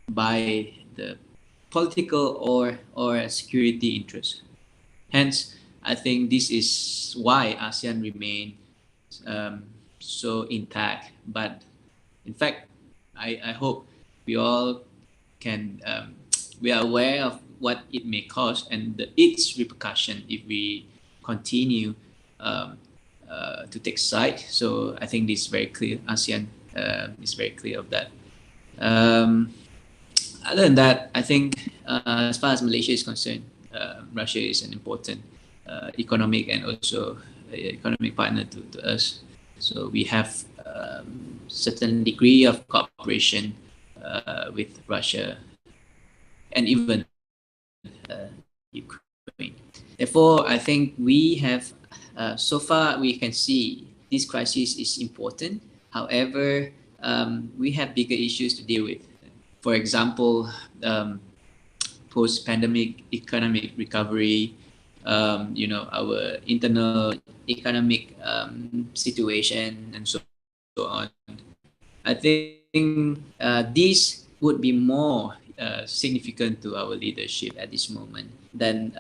by the political or security interests. Hence, I think this is why ASEAN remains so intact. But in fact, I hope we all can we are aware of what it may cause and its repercussion if we continue to take side. So I think this is very clear. ASEAN is very clear of that. Other than that, I think as far as Malaysia is concerned, Russia is an important economic and also economic partner to us. So we have certain degree of cooperation with Russia and even Ukraine. Therefore, I think we have, so far we can see this crisis is important. However, we have bigger issues to deal with. For example, post-pandemic economic recovery, our internal economic situation and so on. I think this would be more significant to our leadership at this moment than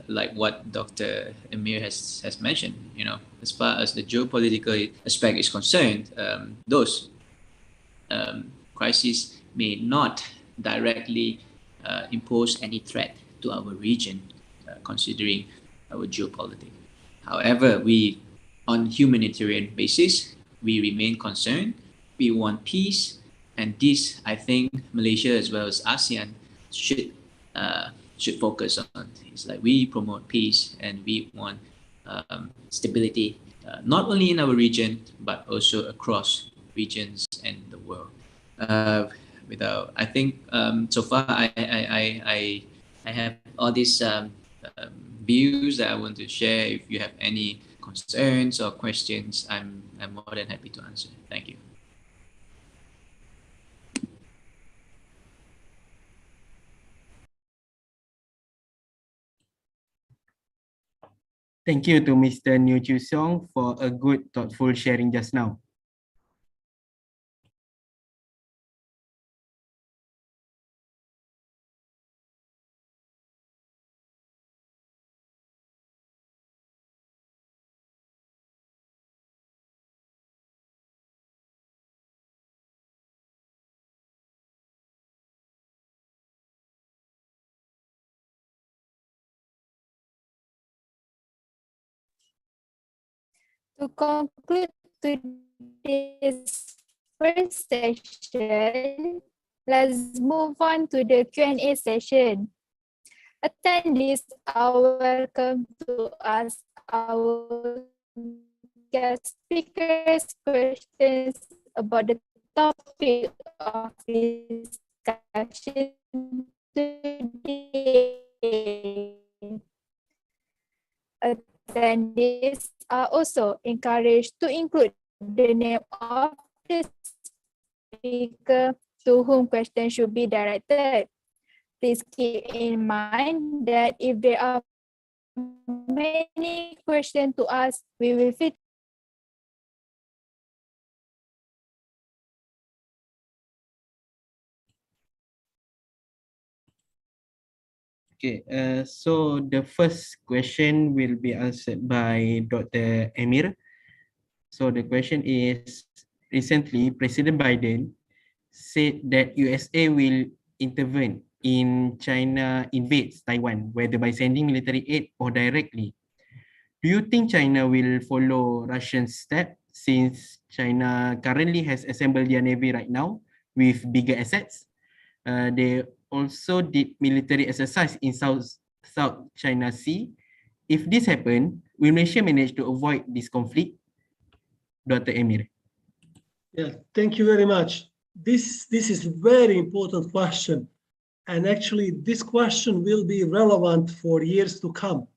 like what Dr. Amir has mentioned. As far as the geopolitical aspect is concerned, those crises may not directly impose any threat to our region, considering our geopolitics. However, on humanitarian basis, we remain concerned. We want peace, and this, I think, Malaysia as well as ASEAN should focus on. It's like we promote peace and we want stability, not only in our region but also across regions and the world. I think so far I have all these views that I want to share. If you have any concerns or questions, I'm more than happy to answer. Thank you. Thank you to Mr. New Chu Song for a good, thoughtful sharing just now. To conclude today's first session, let's move on to the Q&A session. Attendees are welcome to ask our guest speakers questions about the topic of discussion today. Attendees are also encouraged to include the name of the speaker to whom questions should be directed. Please keep in mind that if there are many questions to ask, we will fit. Okay, so the first question will be answered by Dr. Amir. So the question is, recently President Biden said that USA will intervene in China invades Taiwan, whether by sending military aid or directly. Do you think China will follow Russia's step, since China currently has assembled their navy right now with bigger assets? They also did military exercise in South China Sea. If this happened, will Malaysia manage to avoid this conflict? Dr. Amir. Yeah, thank you very much. This is a very important question. And actually, this question will be relevant for years to come.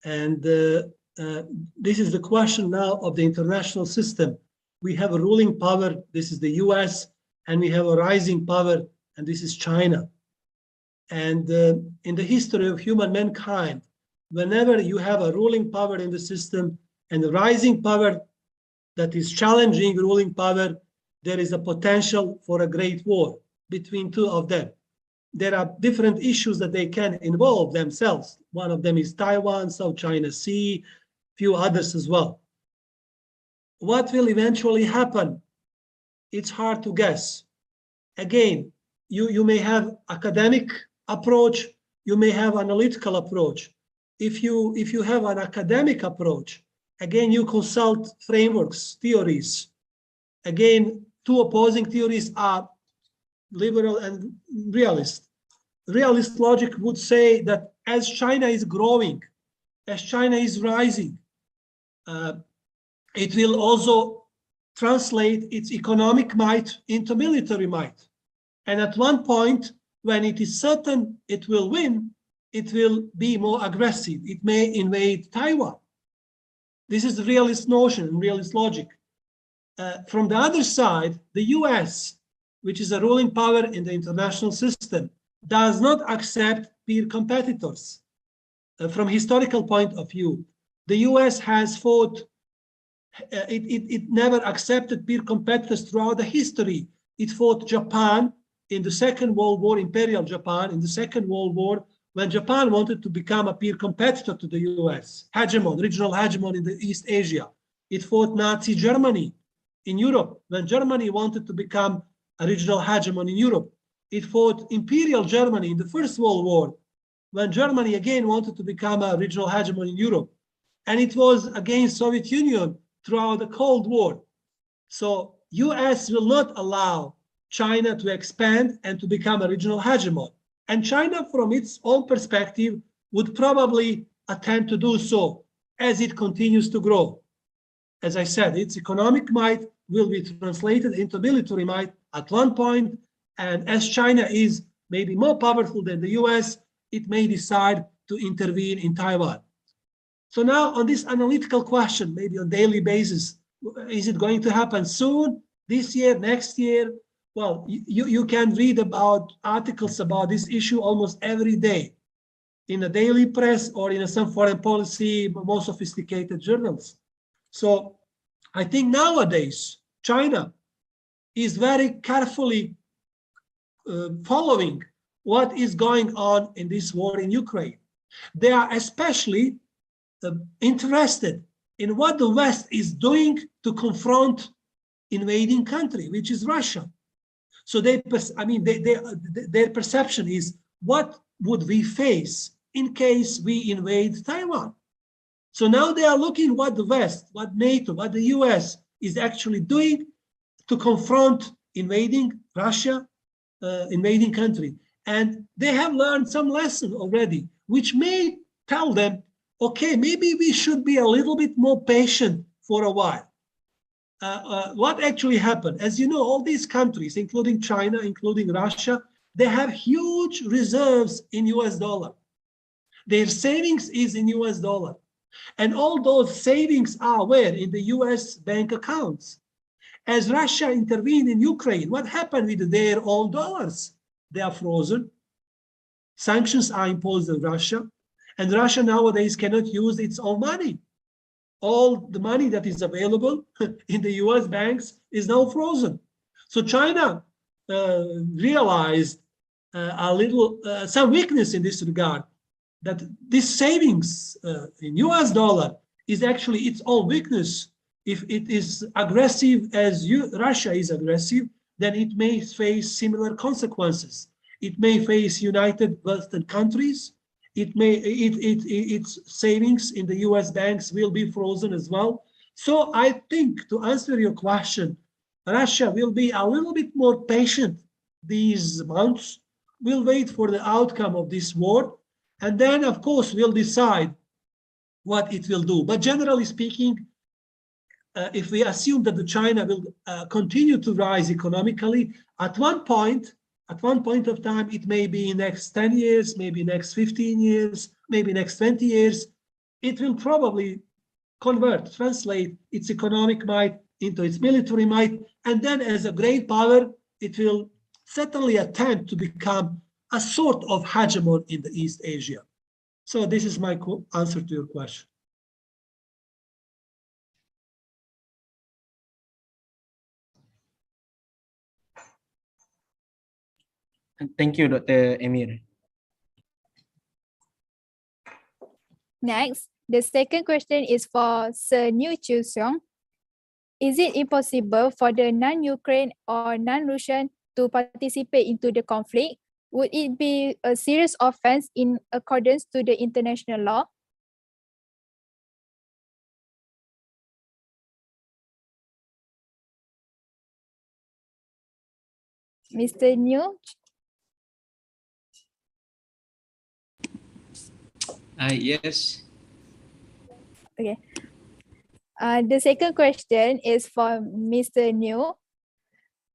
And this is the question now of the international system. We have a ruling power, this is the US, and we have a rising power, and this is China. And in the history of human mankind, whenever you have a ruling power in the system and a rising power that is challenging ruling power, there is a potential for a great war between two of them. There are different issues that they can involve themselves. One of them is Taiwan, South China Sea, few others as well. What will eventually happen? It's hard to guess. Again, you may have academic approach, you may have analytical approach. If you have an academic approach, again, you consult frameworks, theories. Again, two opposing theories are liberal and realist. Realist logic would say that as China is growing, as China is rising, it will also translate its economic might into military might. And at one point, when it is certain it will win, it will be more aggressive. It may invade Taiwan. This is the realist notion and realist logic. From the other side, the US, which is a ruling power in the international system, does not accept peer competitors. From historical point of view, the US has fought, it never accepted peer competitors throughout the history. It fought Japan in the Second World War, Imperial Japan in the Second World War, when Japan wanted to become a peer competitor to the US, hegemon, regional hegemon in the East Asia. It fought Nazi Germany in Europe, when Germany wanted to become a regional hegemon in Europe. It fought Imperial Germany in the First World War, when Germany again wanted to become a regional hegemon in Europe. And it was against Soviet Union throughout the Cold War. So US will not allow China to expand and to become a regional hegemon. And China, from its own perspective, would probably attempt to do so as it continues to grow. As I said, its economic might will be translated into military might at one point, and as China is maybe more powerful than the US, it may decide to intervene in Taiwan. So now on this analytical question, maybe on daily basis, is it going to happen soon, this year, next year? Well, you can read about articles about this issue almost every day in the daily press or in some foreign policy, more sophisticated journals. So I think nowadays, China is very carefully following what is going on in this war in Ukraine. They are especially interested in what the West is doing to confront invading country, which is Russia. So their perception is, what would we face in case we invade Taiwan? So now they are looking what the West, what NATO, what the US is actually doing to confront invading Russia, invading country. And they have learned some lesson already, which may tell them, okay, maybe we should be a little bit more patient for a while. What actually happened? As you know, all these countries, including China, including Russia, they have huge reserves in US dollar. Their savings is in US dollar. And all those savings are where? In the US bank accounts. As Russia intervened in Ukraine, what happened with their own dollars? They are frozen. Sanctions are imposed on Russia. And Russia nowadays cannot use its own money. All the money that is available in the US banks is now frozen. So China realized some weakness in this regard, that this savings in US dollar is actually its own weakness. If it is aggressive as Russia is aggressive, then it may face similar consequences. It may face United Western countries. Its savings in the US banks will be frozen as well. So I think, to answer your question, Russia will be a little bit more patient these months. We'll wait for the outcome of this war. And then, of course, we'll decide what it will do. But generally speaking, if we assume that China will continue to rise economically, at one point of time, it may be next 10 years, maybe next 15 years, maybe next 20 years, it will probably translate its economic might into its military might. And then as a great power, it will certainly attempt to become a sort of hegemon in the East Asia. So this is my answer to your question. Thank you, Dr. Emir. Next, the second question is for Sir New Chu Seong. Is it impossible for the non-Ukraine or non-Russian to participate into the conflict? Would it be a serious offense in accordance to the international law? Mr. New? Yes. Okay. The second question is for Mr. New.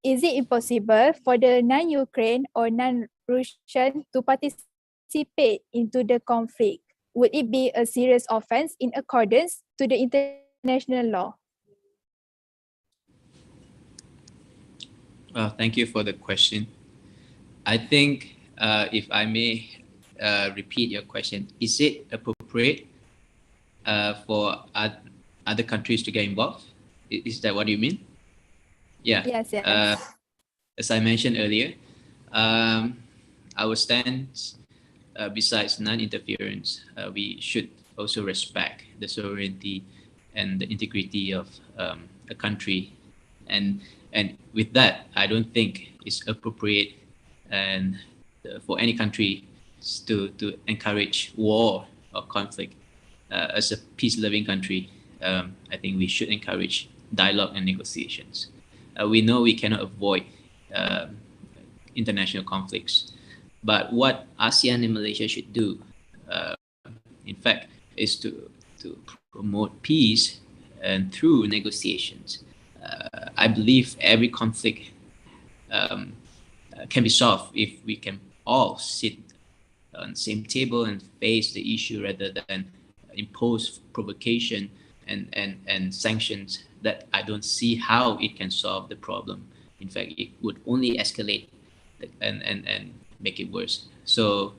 Is it impossible for the non-Ukraine or non-Russian to participate into the conflict? Would it be a serious offense in accordance to the international law? Well, thank you for the question. I think if I may repeat your question, is it appropriate for other countries to get involved? Is that what you mean? Yeah. Yes, yes. As I mentioned earlier, our stance, besides non-interference, we should also respect the sovereignty and the integrity of a country, and with that, I don't think it's appropriate and for any country to encourage war or conflict. As a peace-loving country, I think we should encourage dialogue and negotiations. We know we cannot avoid international conflicts, but what ASEAN and Malaysia should do, in fact, is to promote peace and through negotiations. I believe every conflict can be solved if we can all sit on the same table and face the issue rather than impose provocation and sanctions that I don't see how it can solve the problem. In fact, it would only escalate and make it worse. So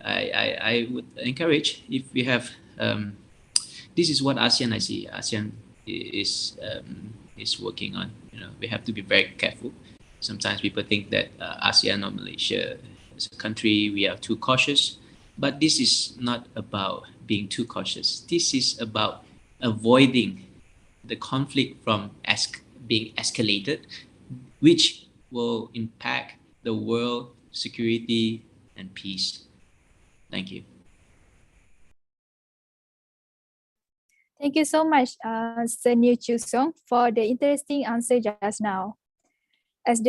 I would encourage, if we have, this is what ASEAN, I see ASEAN is working on. We have to be very careful. Sometimes people think that ASEAN or Malaysia as a country, we are too cautious, but this is not about being too cautious. This is about avoiding the conflict from being escalated, which will impact the world security and peace. Thank you. Thank you so much, Sir New Chu Seong, for the interesting answer just now. As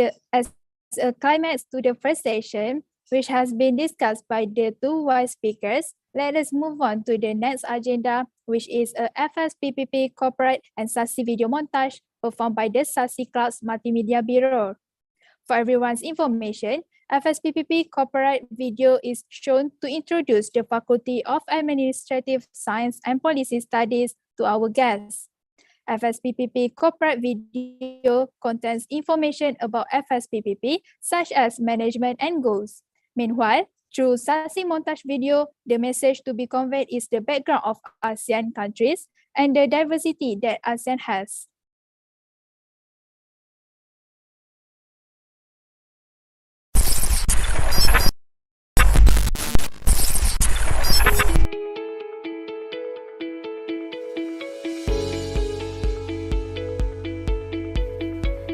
a climax to the first session, which has been discussed by the two wise speakers, let us move on to the next agenda, which is a FSPPP corporate and SASI video montage performed by the SASI Clouds Multimedia Bureau. For everyone's information, FSPPP corporate video is shown to introduce the Faculty of Administrative Science and Policy Studies to our guests. FSPPP corporate video contains information about FSPPP, such as management and goals. Meanwhile, through SASI montage video, the message to be conveyed is the background of ASEAN countries and the diversity that ASEAN has.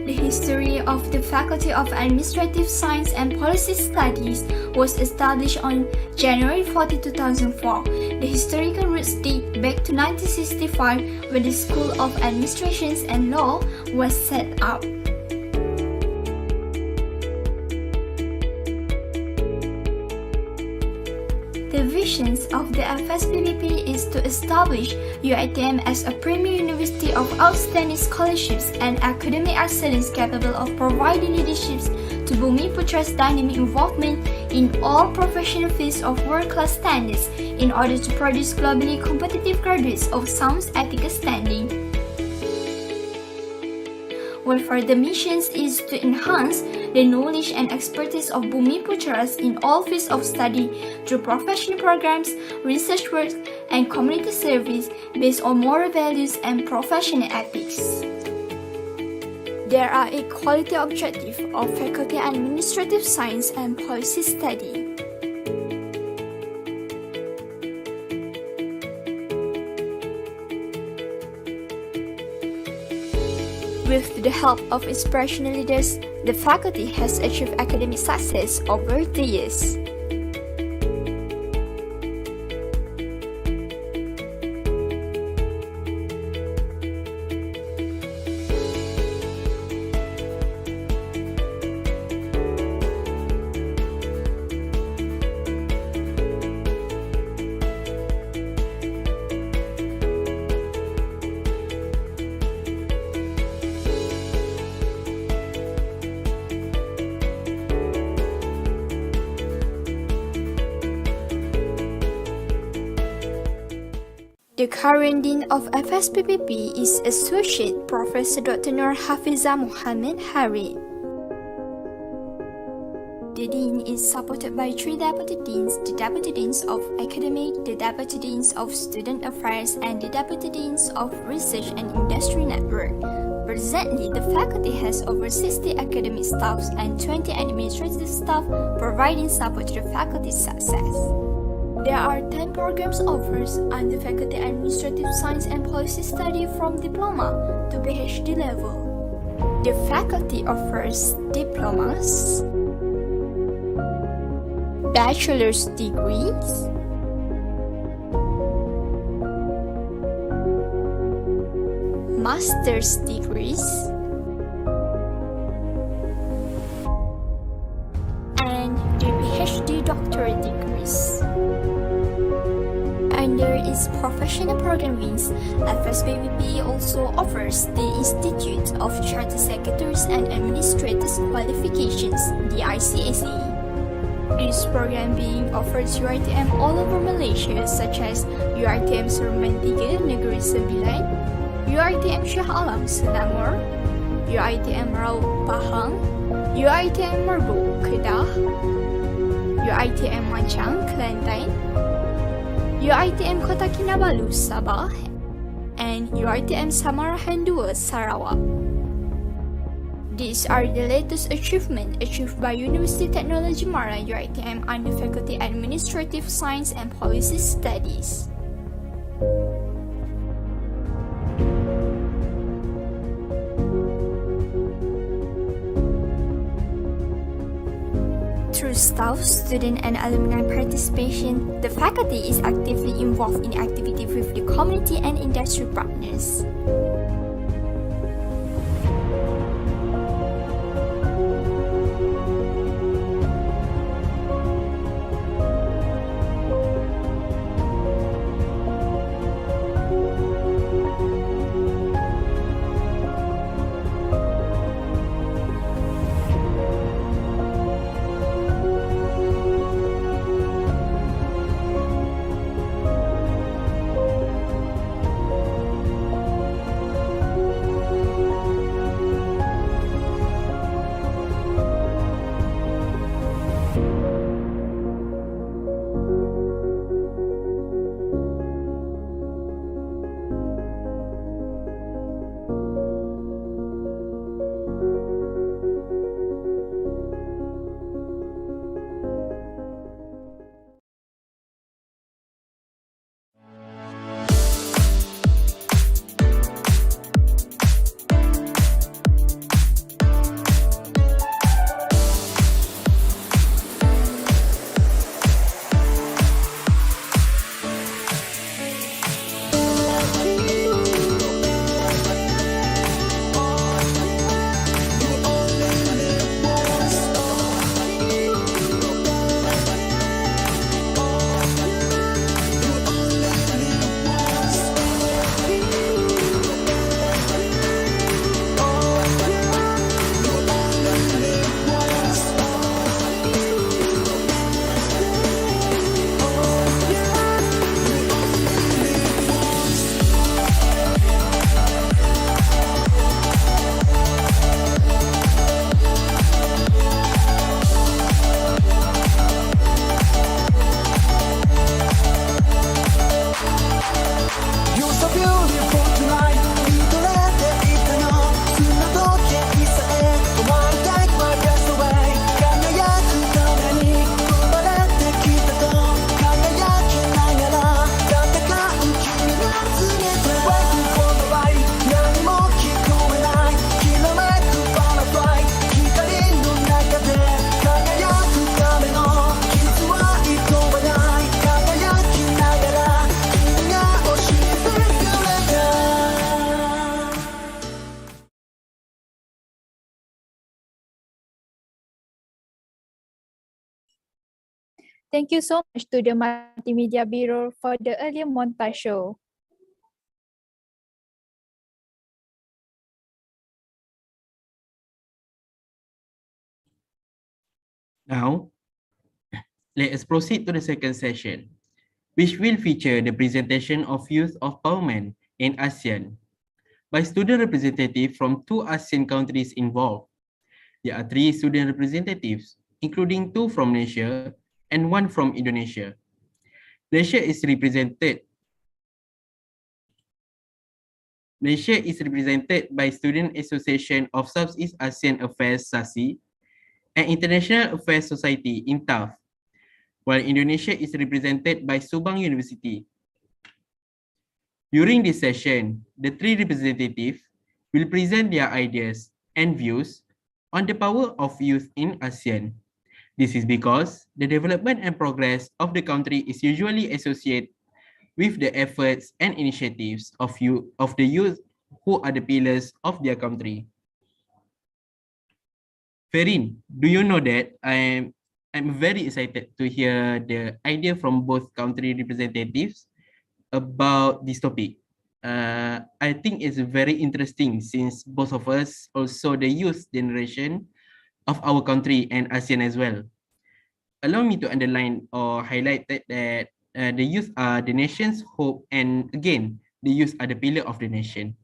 The history of the Faculty of Administrative Science and Policy Studies was established on January 40, 2004. The historical roots date back to 1965, when the School of Administration and Law was set up. The visions of the FSPPP is to establish UITM as a premier university of outstanding scholarships and academic excellence capable of providing leadership to Bumiputra's dynamic involvement in all professional fields of world-class standards in order to produce globally competitive graduates of sound ethical standing. One of the missions is to enhance the knowledge and expertise of Bumi Putra's in all fields of study through professional programs, research work, and community service based on moral values and professional ethics. There are a quality objective of Faculty Administrative Science and Policy Study. With the help of inspirational leaders, the faculty has achieved academic success over the years. The current Dean of FSPPP is Associate Professor Dr. Nur Hafiza Muhammad Hari. The Dean is supported by 3 Deputy Deans, the Deputy Deans of Academic, the Deputy Deans of Student Affairs, and the Deputy Deans of Research and Industry Network. Presently, the faculty has over 60 academic staffs and 20 administrative staff providing support to the faculty's success. There are 10 programs offered under Faculty Administrative Science and Policy Study from diploma to PhD level. The faculty offers diplomas, bachelor's degrees, master's degrees, and the PhD doctorate degrees. Under its professional program wings, FSPPP also offers the Institute of Chartered Secretaries and Administrators Qualifications, the ICSE. This program being offered UiTM all over Malaysia, such as UiTM Seremban 3 Negeri Sembilan, UiTM Shah Alam Selangor, UiTM Raub Pahang, UiTM Merbuk Kedah, UiTM Mancang Kelantan, UiTM Kota Kinabalu Sabah, and UiTM Samarahan 2 Sarawak. These are the latest achievements achieved by University Technology Mara UiTM under Faculty Administrative Science and Policy Studies. Through staff, student, and alumni participation, the faculty is actively involved in activities with the community and industry partners. Thank you so much to the Multimedia Bureau for the earlier montage show. Now, let us proceed to the second session, which will feature the presentation of Youth of Empowerment in ASEAN by student representatives from 2 ASEAN countries involved. There are 3 student representatives, including 2 from Malaysia and 1 from Indonesia. Malaysia is represented by Student Association of Southeast Asian Affairs (SASI) and International Affairs Society (INTAF), while Indonesia is represented by Subang University. During this session, the 3 representatives will present their ideas and views on the power of youth in ASEAN. This is because the development and progress of the country is usually associated with the efforts and initiatives of the youth who are the pillars of their country. Ferin, do you know that I'm very excited to hear the idea from both country representatives about this topic. I think it's very interesting since both of us also the youth generation of our country and ASEAN as well. Allow me to underline or highlight that the youth are the nation's hope, and again, the youth are the pillar of the nation.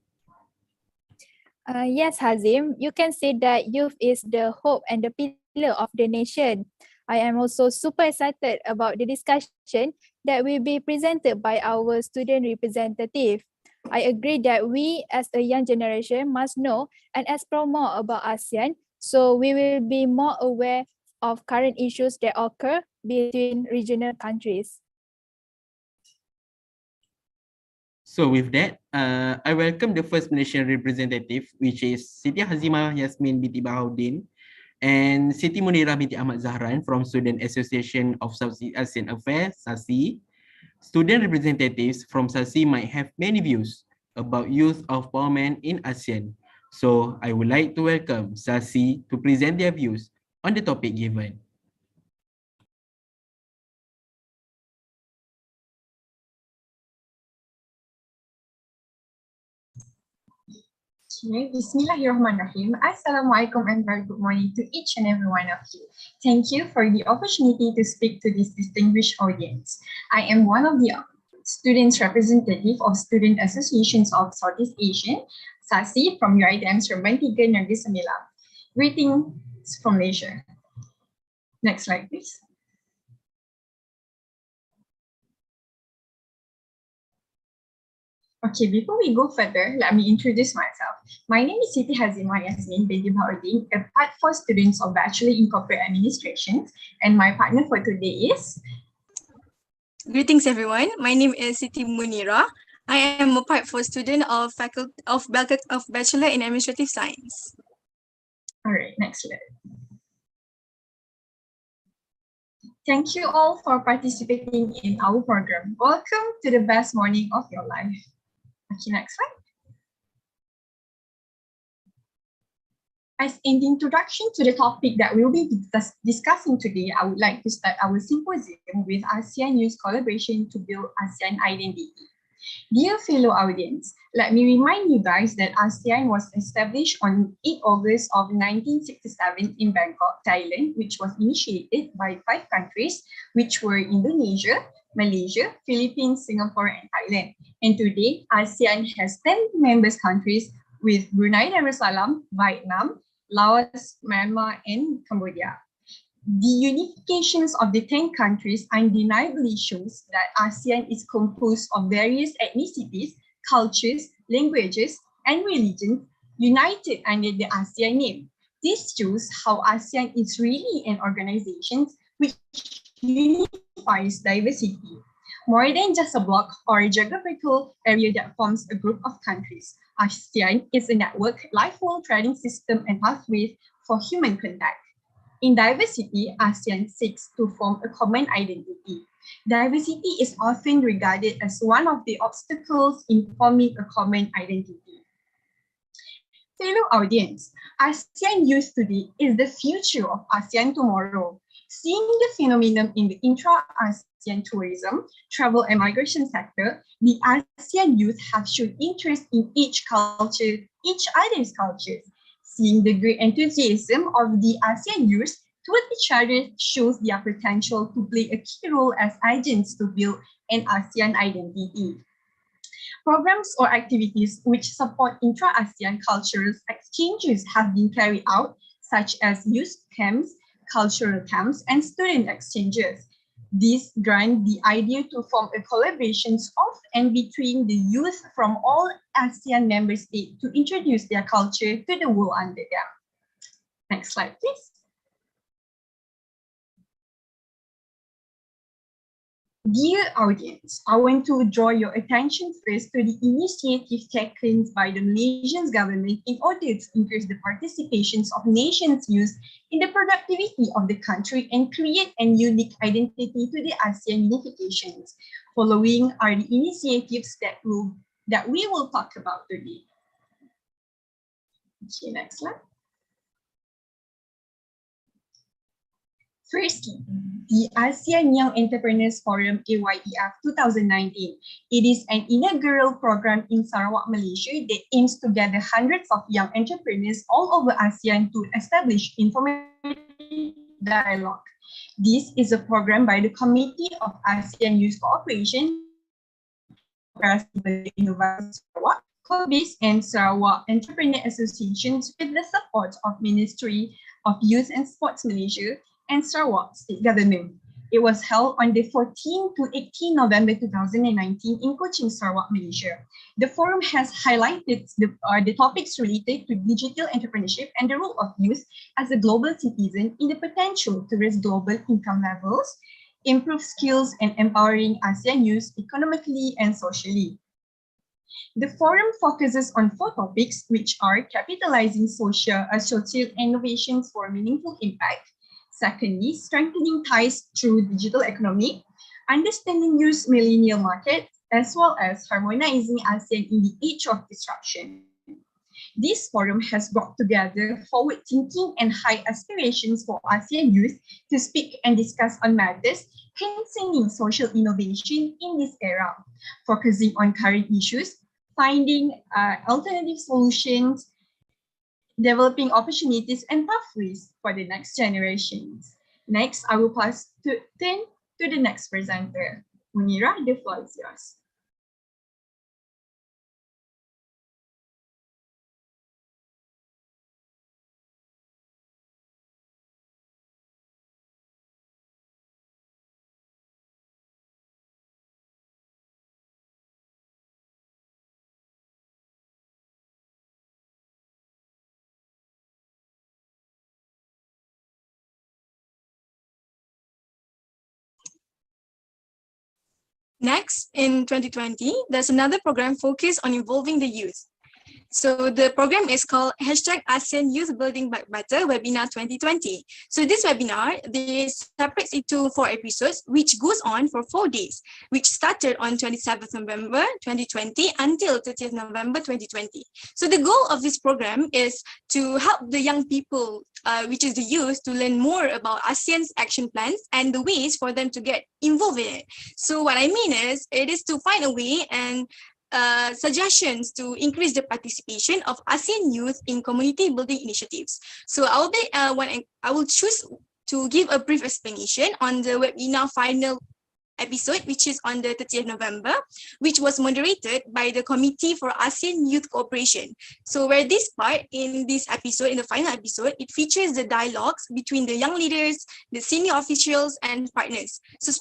Yes, Hazim, you can say that youth is the hope and the pillar of the nation. I am also super excited about the discussion that will be presented by our student representative. I agree that we as a young generation must know and explore more about ASEAN, so we will be more aware of current issues that occur between regional countries. So with that, I welcome the first Malaysian representative, which is Siti Hazimah Yasmin binti Bahaudin and Siti Munirah binti Ahmad Zahran from Student Association of Southeast Asian Affairs, SASI. Student representatives from SASI might have many views about youth empowerment in ASEAN. So I would like to welcome SASI to present their views on the topic given. Okay, Bismillahirrahmanirrahim. Assalamualaikum and very good morning to each and every one of you. Thank you for the opportunity to speak to this distinguished audience. I am one of the students representative of Student Associations of Southeast Asian, SASI, from UiTM Seremban 3 Negeri Sembilan. Greetings from Malaysia. Next slide, please. Okay, before we go further, let me introduce myself. My name is Siti Hazimah Yasmin binti Bahaudin, a part 4 student of Bachelor in Corporate Administration, and my partner for today is... Greetings everyone, my name is Siti Munirah. I am a part 4 student of Bachelor in Administrative Science. All right, next slide. Thank you all for participating in our program. Welcome to the best morning of your life. Okay, next slide. As an introduction to the topic that we'll be discussing today, I would like to start our symposium with ASEAN Youth Collaboration to Build ASEAN Identity. Dear fellow audience, let me remind you guys that ASEAN was established on 8 August of 1967 in Bangkok, Thailand, which was initiated by 5 countries, which were Indonesia, Malaysia, Philippines, Singapore, and Thailand. And today, ASEAN has 10 members countries with Brunei Darussalam, Vietnam, Laos, Myanmar, and Cambodia. The unifications of the 10 countries undeniably shows that ASEAN is composed of various ethnicities, cultures, languages, and religions united under the ASEAN name. This shows how ASEAN is really an organization which unifies diversity, more than just a block or a geographical area that forms a group of countries. ASEAN is a network, lifelong trading system, and pathways for human contact. In diversity, ASEAN seeks to form a common identity. Diversity is often regarded as one of the obstacles in forming a common identity. Fellow audience, ASEAN Youth Today is the future of ASEAN tomorrow. Seeing the phenomenon in the intra-ASEAN tourism, travel and migration sector, the ASEAN youth have shown interest in each other's cultures. Seeing the great enthusiasm of the ASEAN youth toward each other shows their potential to play a key role as agents to build an ASEAN identity. Programs or activities which support intra-ASEAN cultural exchanges have been carried out, such as youth camps, cultural camps, and student exchanges. These grant the idea to form a collaboration of and between the youth from all ASEAN member states to introduce their culture to the world under them. Next slide, please. Dear audience, I want to draw your attention first to the initiative taken by the Malaysian government in order to increase the participations of nations' youth in the productivity of the country and create a unique identity to the ASEAN unifications. Following are the initiatives that we will talk about today. Okay, next slide. Firstly, the ASEAN Young Entrepreneurs Forum AYEF 2019. It is an inaugural program in Sarawak, Malaysia that aims to gather hundreds of young entrepreneurs all over ASEAN to establish informative dialogue. This is a program by the Committee of ASEAN Youth Cooperation, Inaugural Sarawak, COBIS, and Sarawak Entrepreneur Associations with the support of Ministry of Youth and Sports Malaysia and Sarawak State Government. It was held on the 14 to 18 November 2019 in Kuching, Sarawak, Malaysia. The forum has highlighted the topics related to digital entrepreneurship and the role of youth as a global citizen in the potential to raise global income levels, improve skills, and empowering ASEAN youth economically and socially. The forum focuses on 4 topics, which are capitalizing social innovations for meaningful impact. Secondly, strengthening ties through digital economy, understanding youth millennial market, as well as harmonizing ASEAN in the age of disruption. This forum has brought together forward-thinking and high aspirations for ASEAN youth to speak and discuss on matters concerning social innovation in this era, focusing on current issues, finding alternative solutions, developing opportunities and pathways for the next generations. Next, I will turn to the next presenter. Munira, the floor is yours. Next, in 2020, there's another program focused on involving the youth. So the program is called #ASEAN Youth Building Back Better Webinar 2020. So this webinar, they separates into 4 episodes, which goes on for 4 days, which started on 27th November 2020 until 30th November 2020. So the goal of this program is to help the young people, which is the youth, to learn more about ASEAN's action plans and the ways for them to get involved in it. So what I mean is, it is to find a way and suggestions to increase the participation of ASEAN youth in community building initiatives. So I will choose to give a brief explanation on the webinar final episode, which is on the 30th November, which was moderated by the Committee for ASEAN Youth Cooperation. So where this part in this episode, in the final episode, it features the dialogues between the young leaders, the senior officials, and partners. So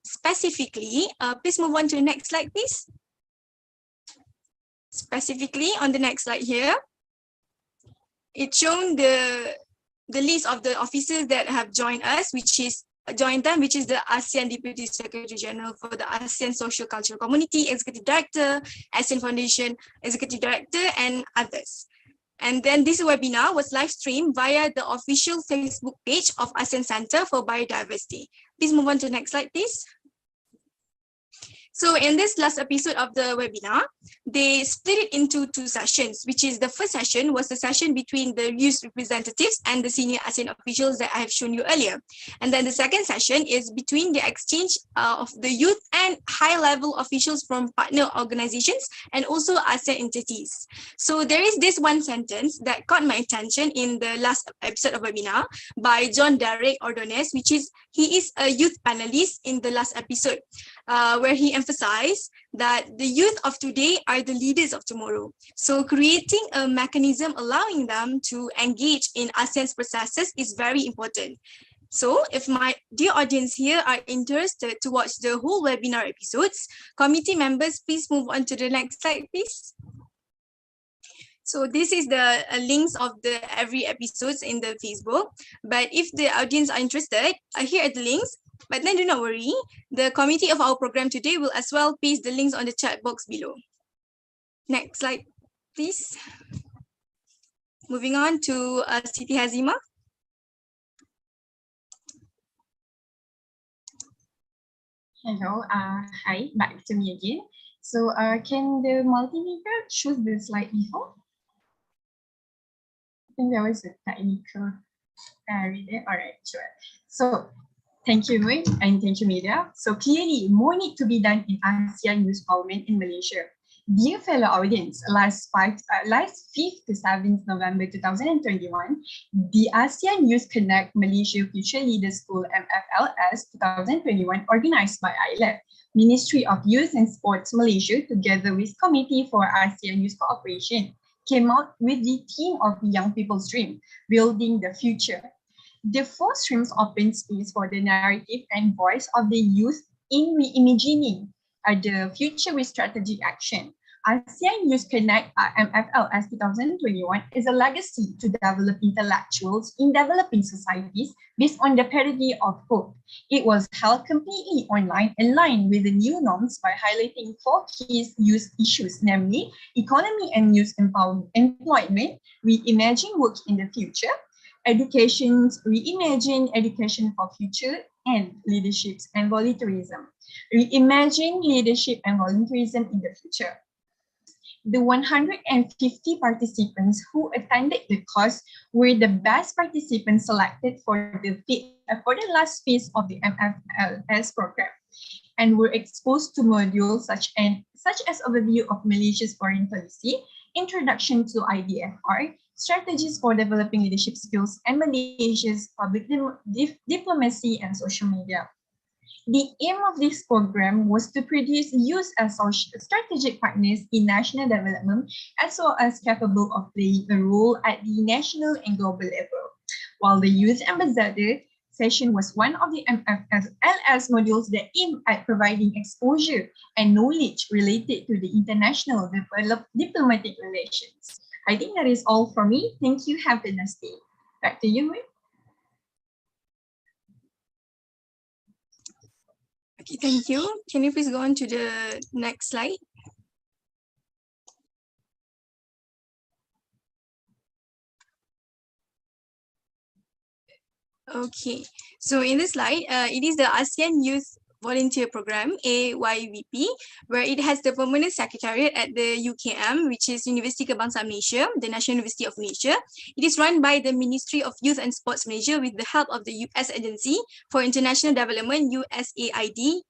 specifically, please move on to the next slide, please. Specifically on the next slide here, it's shown the list of the officers that have joined us, which is the ASEAN Deputy Secretary General for the ASEAN Social Cultural Community, Executive Director, ASEAN Foundation Executive Director, and others. And then this webinar was live streamed via the official Facebook page of ASEAN Center for Biodiversity. Please move on to the next slide, please. So in this last episode of the webinar, they split it into two sessions, which is the first session was the session between the youth representatives and the senior ASEAN officials that I have shown you earlier. And then the second session is between the exchange of the youth and high-level officials from partner organizations and also ASEAN entities. So there is this one sentence that caught my attention in the last episode of webinar by John Derek Ordonez, which is he is a youth panelist in the last episode, where he emphasized that the youth of today are the leaders of tomorrow. So creating a mechanism allowing them to engage in ASEAN's processes is very important. So if my dear audience here are interested to watch the whole webinar episodes, committee members, please move on to the next slide, please. So this is the links of the every episodes in the Facebook. But if the audience are interested, here are the links. But then do not worry, the committee of our program today will as well paste the links on the chat box below. Next slide, please. Moving on to Siti Hazima. Hello, hi, back to me again. So can the multimeter choose the slide before? I think there was a technical error there. All right, sure. So thank you, Wei, and thank you, Media. So clearly, more need to be done in ASEAN Youth Parliament in Malaysia. Dear fellow audience, last 5th to 7th November 2021, the ASEAN Youth Connect Malaysia Future Leaders School MFLS 2021, organized by ILAB, Ministry of Youth and Sports Malaysia, together with Committee for ASEAN Youth Cooperation, came out with the theme of Young People's Dream, Building the Future. The 4 streams open space for the narrative and voice of the youth in reimagining the future with strategic action. ASEAN Youth Connect MFLS 2021 is a legacy to develop intellectuals in developing societies based on the parody of hope. It was held completely online in line with the new norms by highlighting 4 key youth issues, namely economy and youth employment, reimagine work in the future, reimagine education for future, and leaderships and volunteerism. Reimagine leadership and volunteerism in the future. The 150 participants who attended the course were the best participants selected for the last phase of the MFLS program and were exposed to modules such as overview of Malaysia's foreign policy, introduction to IDFR, strategies for developing leadership skills, and Malaysia's public diplomacy and social media. The aim of this program was to produce youth as strategic partners in national development, as well as capable of playing a role at the national and global level. While the Youth Ambassador session was one of the MFLS modules that aim at providing exposure and knowledge related to the international diplomatic relations. I think that is all for me. Thank you. Have a nice day. Back to you, Wei. Okay, thank you. Can you please go on to the next slide? Okay, so in this slide, it is the ASEAN Youth Volunteer Program, AYVP, where it has the permanent secretariat at the UKM, which is Universiti Kebangsaan Malaysia, the National University of Malaysia. It is run by the Ministry of Youth and Sports Malaysia with the help of the US Agency for International Development, USAID.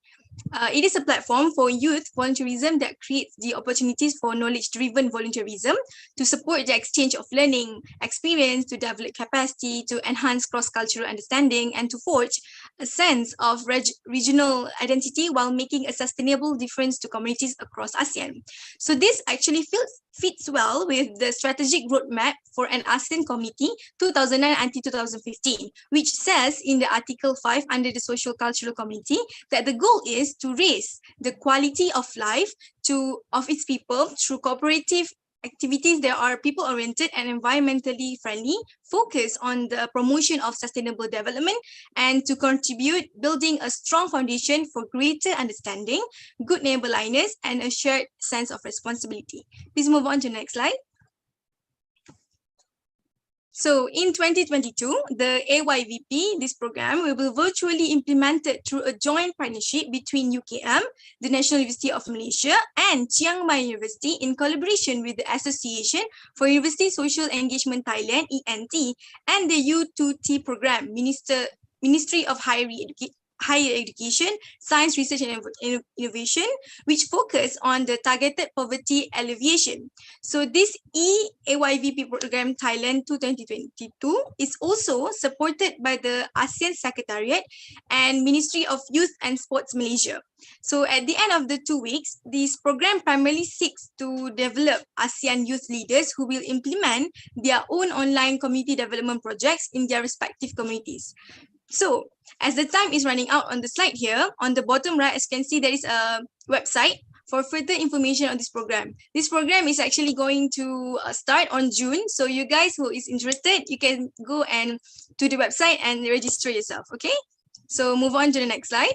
It is a platform for youth volunteerism that creates the opportunities for knowledge-driven volunteerism to support the exchange of learning, experience, to develop capacity, to enhance cross-cultural understanding, and to forge a sense of regional identity while making a sustainable difference to communities across ASEAN. So this actually fits well with the strategic roadmap for an ASEAN committee 2009 until 2015, which says in the Article 5 under the Social Cultural Community that the goal is to raise the quality of life of its people through cooperative activities that are people-oriented and environmentally friendly, focus on the promotion of sustainable development, and to contribute building a strong foundation for greater understanding, good neighborliness, and a shared sense of responsibility. Please move on to the next slide. So in 2022, the AYVP, this program, will be virtually implemented through a joint partnership between UKM, the National University of Malaysia, and Chiang Mai University in collaboration with the Association for University Social Engagement Thailand, ENT, and the U2T program, Ministry of Higher Education, Science, Research and Innovation, which focus on the targeted poverty alleviation. So this EAYVP program Thailand to 2022 is also supported by the ASEAN Secretariat and Ministry of Youth and Sports Malaysia. So at the end of the 2 weeks, this program primarily seeks to develop ASEAN youth leaders who will implement their own online community development projects in their respective communities. So as the time is running out on the slide here, on the bottom right, as you can see, there is a website for further information on this program. This program is actually going to start on June. So you guys who is interested, you can go and to the website and register yourself, okay? So move on to the next slide.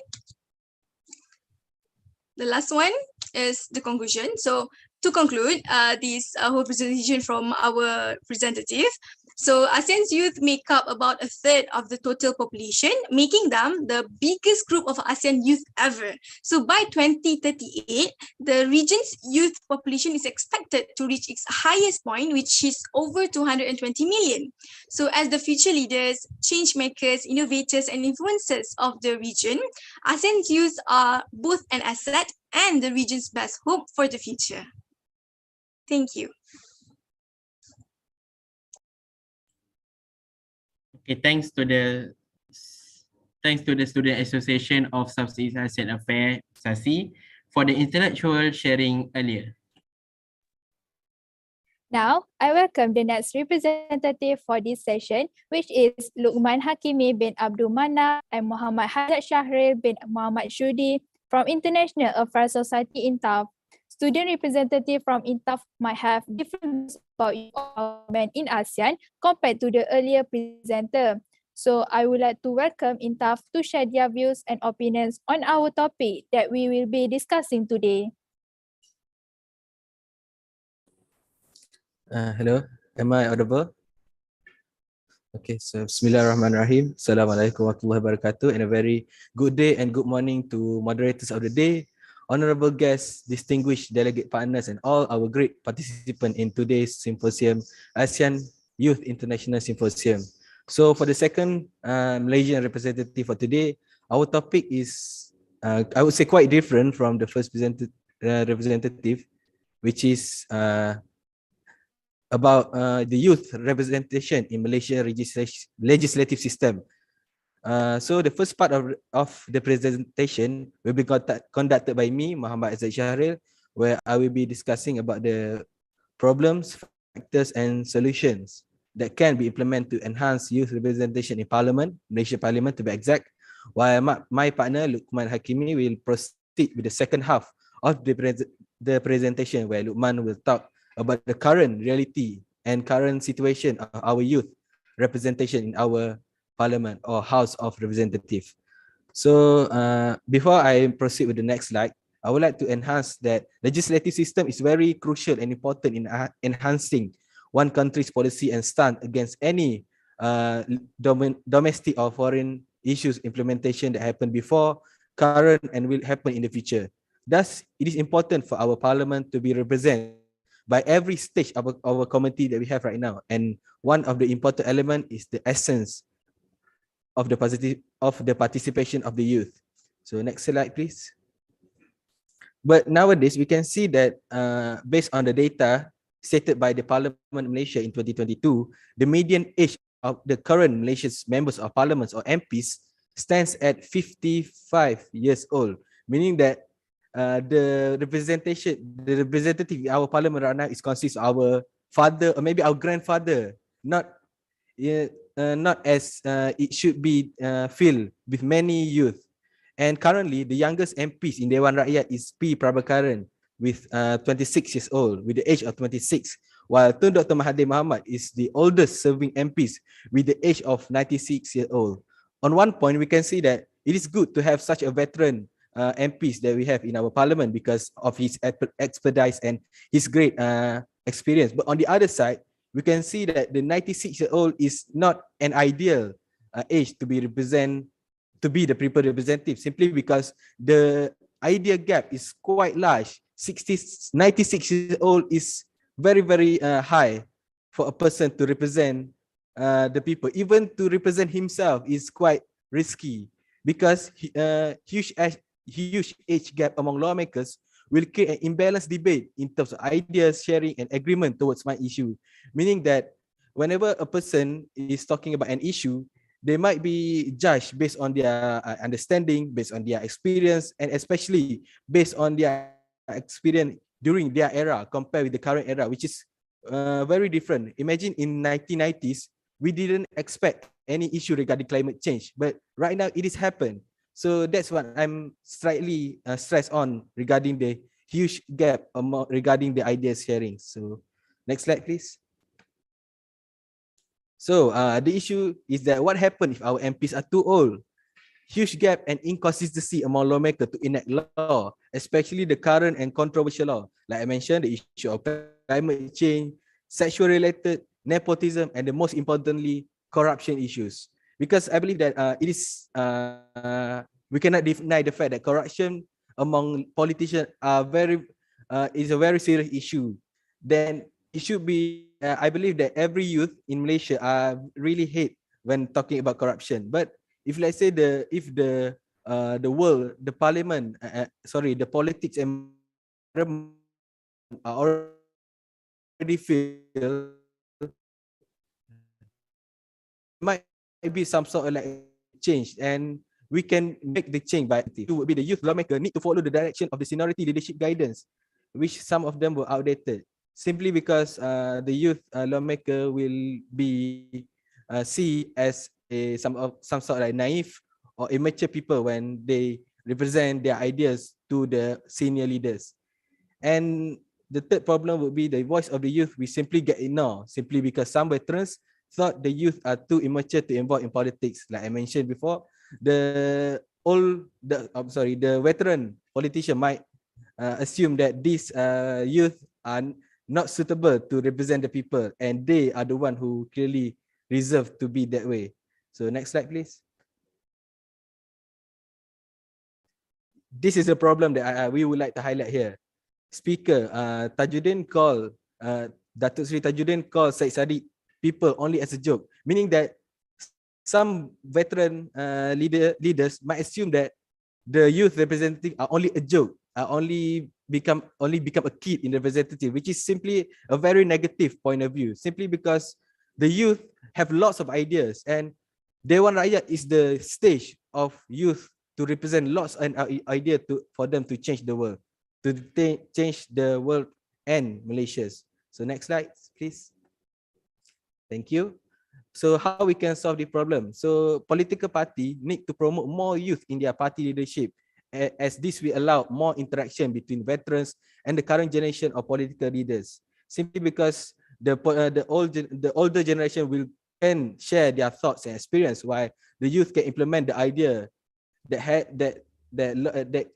The last one is the conclusion. So to conclude this whole presentation from our representative, so ASEAN's youth make up about 1/3 of the total population, making them the biggest group of ASEAN youth ever. So by 2038, the region's youth population is expected to reach its highest point, which is over 220 million. So as the future leaders, change makers, innovators, and influencers of the region, ASEAN's youth are both an asset and the region's best hope for the future. Thank you. Okay, thanks to the Student Association of Southeast Asian Affairs, SASI, for the intellectual sharing earlier. Now, I welcome the next representative for this session, which is Luqman Hakimi bin Abdul Manaf and Muhammad Hazrat Shahril bin Muhammad Shudi from International Affairs Society INTAF. Student representative from INTAF might have different views about involvement in ASEAN compared to the earlier presenter. So I would like to welcome INTAF to share their views and opinions on our topic that we will be discussing today. Hello, am I audible? Okay, so Bismillahirrahmanirrahim. Assalamualaikum warahmatullahi wabarakatuh, and a very good day and good morning to moderators of the day, honorable guests, distinguished delegate partners, and all our great participants in today's symposium, ASEAN Youth International Symposium. So for the second Malaysian representative for today, our topic is, I would say, quite different from the first representative, which is about the youth representation in Malaysian legislative system. So the first part of the presentation will be conducted by me, Muhammad Hazrat Shahril, where I will be discussing about the problems, factors, and solutions that can be implemented to enhance youth representation in Parliament, Malaysia Parliament to be exact, while my partner, Luqman Hakimi, will proceed with the second half of the presentation, where Luqman will talk about the current reality and current situation of our youth representation in our Parliament or House of Representatives. So before I proceed with the next slide, I would like to enhance that legislative system is very crucial and important in enhancing one country's policy and stand against any domestic or foreign issues implementation that happened before, current, and will happen in the future. Thus, it is important for our Parliament to be represented by every stage of our committee that we have right now. And one of the important elements is the essence of the participation of the youth. So next slide, please. But nowadays, we can see that based on the data stated by the Parliament of Malaysia in 2022, the median age of the current Malaysia's members of parliaments or MPs stands at 55 years old, meaning that the representative in our parliament right now is consists of our father or maybe our grandfather, not as it should be filled with many youth. And currently, the youngest MPs in Dewan Rakyat is P. Prabhakaran with 26 years old, with the age of 26, while Tun Dr. Mahathir Mohamad is the oldest serving MPs with the age of 96 years old. On one point, we can see that it is good to have such a veteran MPs that we have in our parliament because of his expertise and his great experience. But on the other side, we can see that the 96-year-old is not an ideal age to be the people representative, simply because the idea gap is quite large. 96-year-old is very high for a person to represent the people. Even to represent himself is quite risky, because huge age gap among lawmakers will create an imbalanced debate in terms of ideas sharing and agreement towards my issue. Meaning that whenever a person is talking about an issue, they might be judged based on their understanding, based on their experience, and especially based on their experience during their era compared with the current era, which is very different. Imagine in 1990s, we didn't expect any issue regarding climate change, but right now it is happened. So that's what I'm slightly stressed on regarding the huge gap regarding the ideas sharing. So next slide, please. So the issue is that what happens if our MPs are too old? Huge gap and inconsistency among lawmakers to enact law, especially the current and controversial law. Like I mentioned, the issue of climate change, sexual related, nepotism, and the most importantly, corruption issues. Because I believe that it is we cannot deny the fact that corruption among politicians is a very serious issue. Then it should be, I believe that every youth in Malaysia really hate when talking about corruption. But if let's say the world, the parliament, the politics and are already filled, might be some sort of like change, and we can make the change by it would be the youth lawmaker need to follow the direction of the seniority leadership guidance, which some of them were outdated, simply because the youth lawmaker will be see as some sort of like naive or immature people when they represent their ideas to the senior leaders. And the third problem would be the voice of the youth we simply get ignored, simply because some veterans thought the youth are too immature to involve in politics. Like I mentioned before, the veteran politician might assume that these youth are not suitable to represent the people, and they are the one who clearly reserved to be that way. So next slide, please. This is a problem that we would like to highlight here. Speaker Tajuddin called Datuk Seri Tajuddin called Syed Saddiq people only as a joke, meaning that some veteran leaders might assume that the youth representative are only a joke, only become a kid in representative, which is simply a very negative point of view, simply because the youth have lots of ideas, and Dewan Rakyat is the stage of youth to represent lots of ideas for them to change the world, and Malaysia's. So next slide, please. Thank you. So how we can solve the problem? So political party need to promote more youth in their party leadership, as this will allow more interaction between veterans and the current generation of political leaders. Simply because the older generation can share their thoughts and experience, while the youth can implement the idea that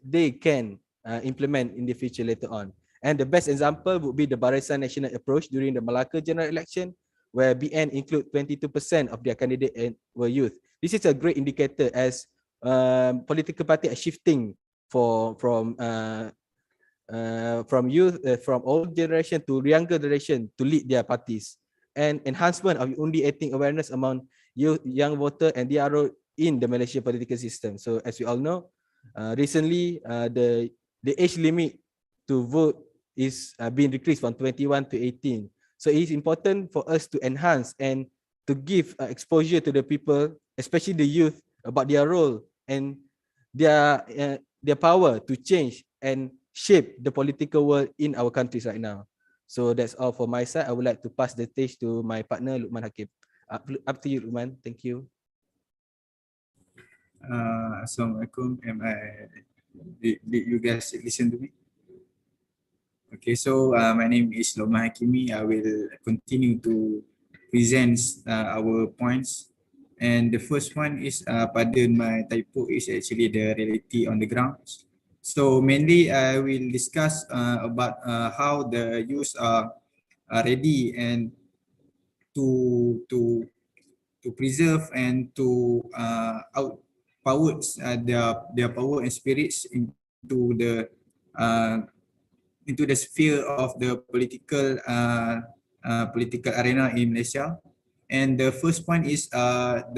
they can implement in the future later on. And the best example would be the Barisan Nasional approach during the Malacca general election, where BN include 22% of their candidates were youth. This is a great indicator as political party are shifting from youth, from old generation to younger generation to lead their parties, and enhancement of undi eating awareness among young voter and their role in the Malaysian political system. So as we all know, recently the age limit to vote is being decreased from 21 to 18. So it is important for us to enhance and to give exposure to the people, especially the youth, about their role and their power to change and shape the political world in our countries right now. So that's all for my side. I would like to pass the stage to my partner, Luqman Hakim. Up to you, Luqman. Thank you. Assalamualaikum. Did you guys listen to me? Okay, so my name is Luqman Hakimi. I will continue to present our points. And the first one is, pardon my typo, is actually the reality on the ground. So mainly I will discuss about how the youth are ready and to preserve and to outpower their power and spirits uh, into the sphere of the political arena in Malaysia. And the first point is that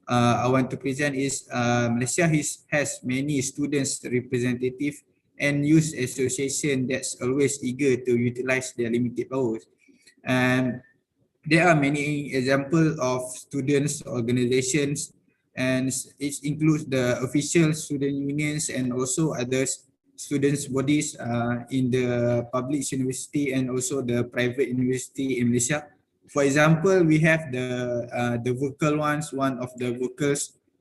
I want to present is Malaysia has many students representative and youth association that's always eager to utilize their limited powers. And there are many examples of students organizations, and it includes the official student unions and also others students bodies in the public university and also the private university in Malaysia. For example, we have the vocal ones, one of the vocal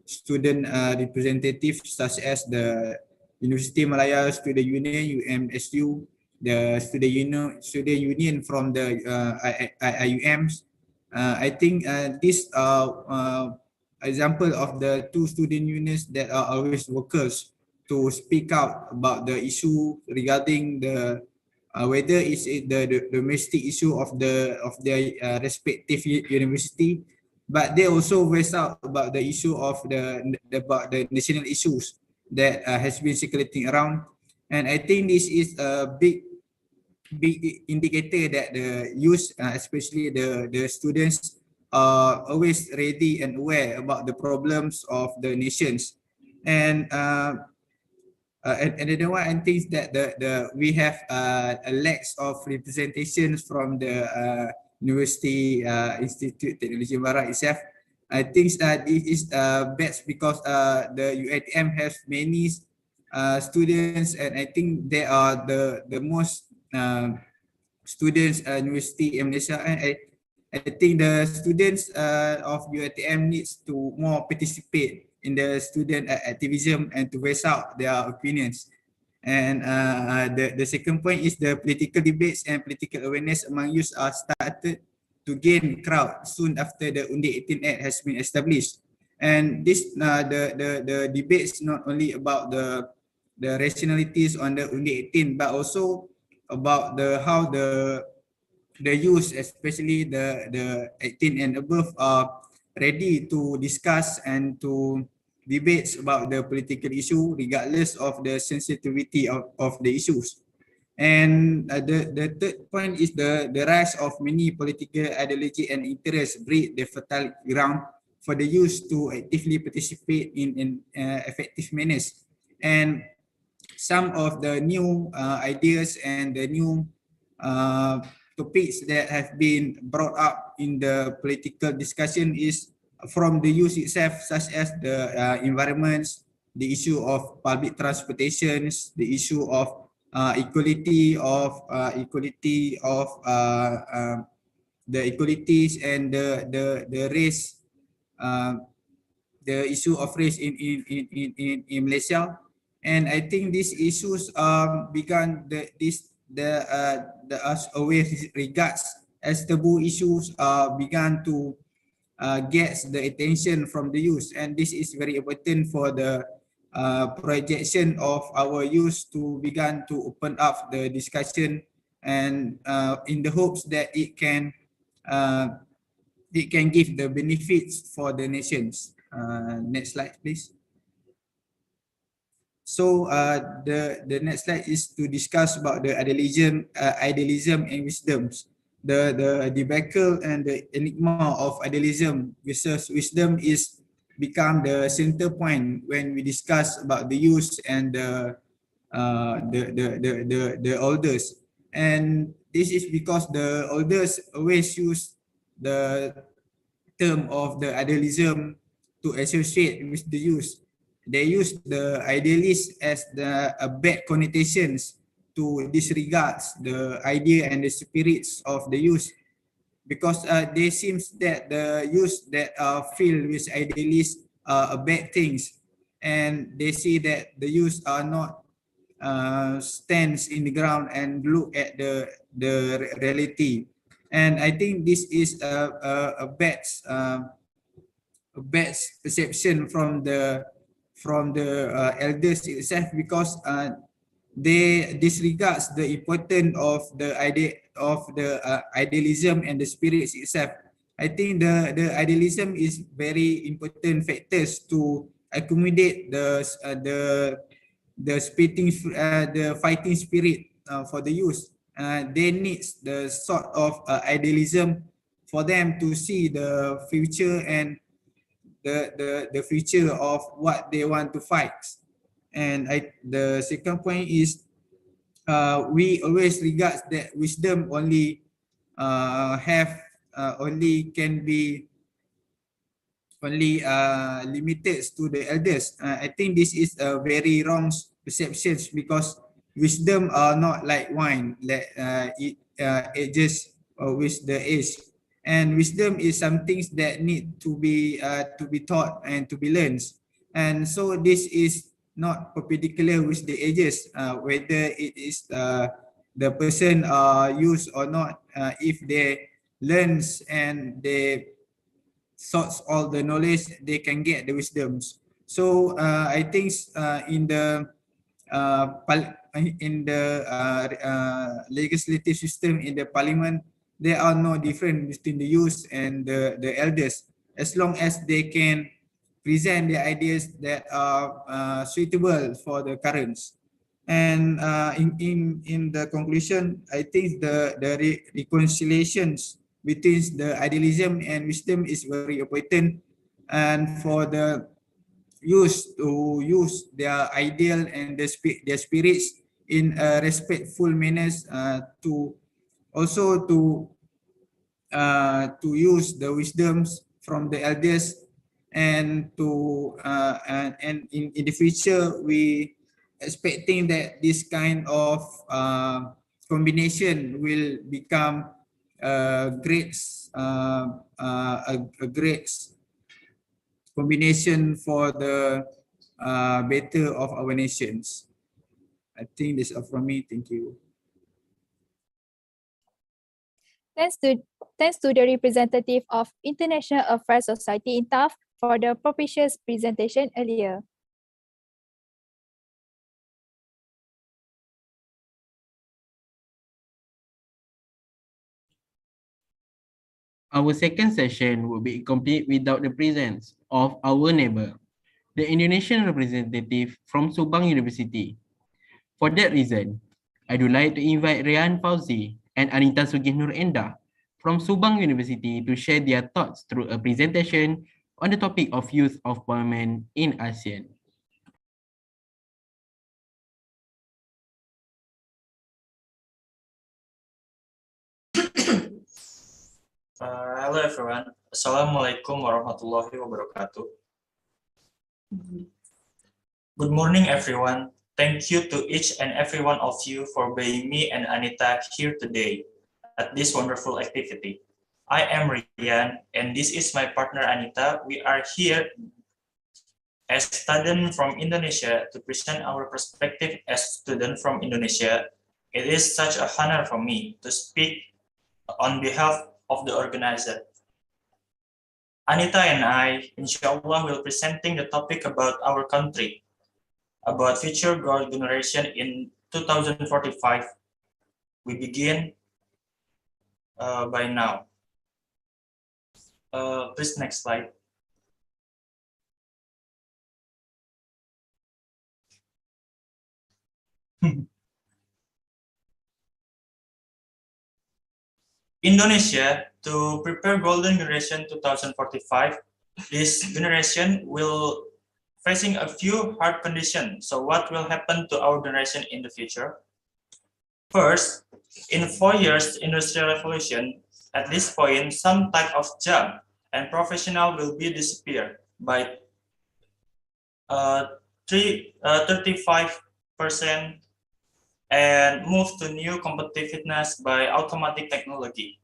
student representatives such as the University Malaya Student Union UMSU, the student union from the IUMs. I think this example of the two student unions that are always vocals to speak out about the issue regarding the whether it's the domestic issue of their respective university, but they also voice out about the issue of about the national issues that has been circulating around. And I think this is a big indicator that the youth, especially the students, are always ready and aware about the problems of the nations. And another one, I think that we have a lack of representations from the University Institute Technology Barat itself. I think that it is best because the UiTM has many students, and I think they are the most students university in Malaysia. And I think the students of UiTM needs to more participate in the student activism and to voice out their opinions. And the second point is the political debates and political awareness among youth are started to gain crowd soon after the Undi 18 Act has been established. And this the debates not only about the rationalities on the Undi 18, but also about how the youth, especially the 18 and above, are ready to discuss and to debates about the political issue regardless of the sensitivity of the issues. And the third point is the rise of many political ideology and interests breed the fertile ground for the youth to actively participate in effective manners. And some of the new ideas and the new topics that have been brought up in the political discussion is from the youth itself, such as the environments, the issue of public transportations, the issue of equality of the equalities and the race, the issue of race in Malaysia. And I think these issues began as always regards as taboo issues began to get the attention from the youth, and this is very important for the projection of our youth to begin to open up the discussion, and in the hopes that it can give the benefits for the nations. Next slide, please. So the next slide is to discuss about the idealism and wisdoms. The debacle and the enigma of idealism versus wisdom is become the center point when we discuss about the youth and the elders. And this is because the elders always use the term of the idealism to associate with the youth. They use the idealist as a bad connotations to disregard the idea and the spirits of the youth, because they seems that the youth that are filled with idealists are bad things, and they see that the youth are not stands in the ground and look at the reality. And I think this is a bad perception from the elders itself, because they disregards the importance of the idealism and the spirits itself. I think the idealism is very important factors to accommodate the fighting spirit for the youth. They need the sort of idealism for them to see the future and the future of what they want to fight. And the second point is we always regard that wisdom only only can be limited to the elders. I think this is a very wrong perception because wisdom are not like wine that it ages with the age, and wisdom is something that need to be taught and to be learned. And so this is not perpendicular with the ages, whether it is the person use or not. If they learns and they sorts all the knowledge, they can get the wisdoms. So I think in the legislative system in the parliament, there are no difference between the youth and the elders, as long as they can present the ideas that are suitable for the currents. And in the conclusion, I think the reconciliations between the idealism and wisdom is very important, and for the youth to use their ideal and their spirits in a respectful manners, to also to use the wisdoms from the elders, and to and in the future we expecting that this kind of combination will become a great combination for the better of our nations. I think that's all from me. Thank you. Thanks to the representative of International Affairs Society in TAF for the propitious presentation earlier. Our second session will be complete without the presence of our neighbor, the Indonesian representative from Subang University. For that reason, I would like to invite Rehan Fauzi and Anita Sugih Nur Endah from Subang University to share their thoughts through a presentation on the topic of youth empowerment in ASEAN. Hello everyone. Assalamualaikum warahmatullahi wabarakatuh. Good morning everyone. Thank you to each and every one of you for being me and Anita here today at this wonderful activity. I am Rian and this is my partner Anita. We are here as students from Indonesia to present our perspective as students from Indonesia. It is such a honor for me to speak on behalf of the organizer. Anita and I, inshallah, will presenting the topic about our country, about future growth generation in 2045. We begin by now. Please next slide. Indonesia, to prepare Golden Generation 2045, this generation will facing a few hard conditions. So what will happen to our generation in the future? First, in 4 years Industrial Revolution, at this point, some type of job and professional will be disappear by 35%, and move to new competitiveness by automatic technology.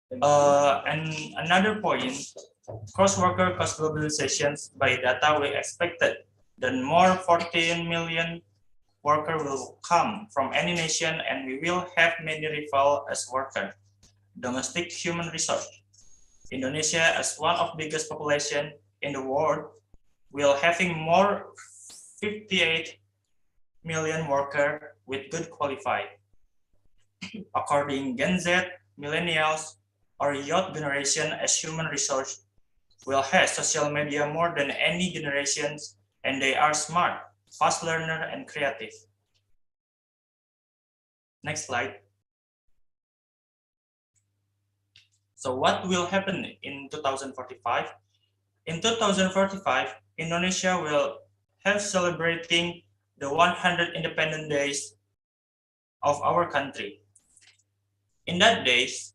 And another point, cross-worker cost globalizations by data we expected that more 14 million workers will come from any nation and we will have many rival as workers. Domestic human resource. Indonesia as one of biggest population in the world will having more 58 million workers with good qualified. According Gen Z, millennials, or youth generation as human resource will have social media more than any generations, and they are smart, fast learner, and creative. Next slide. So what will happen in 2045? In 2045, Indonesia will have celebrating the 100 independent days of our country. In that years,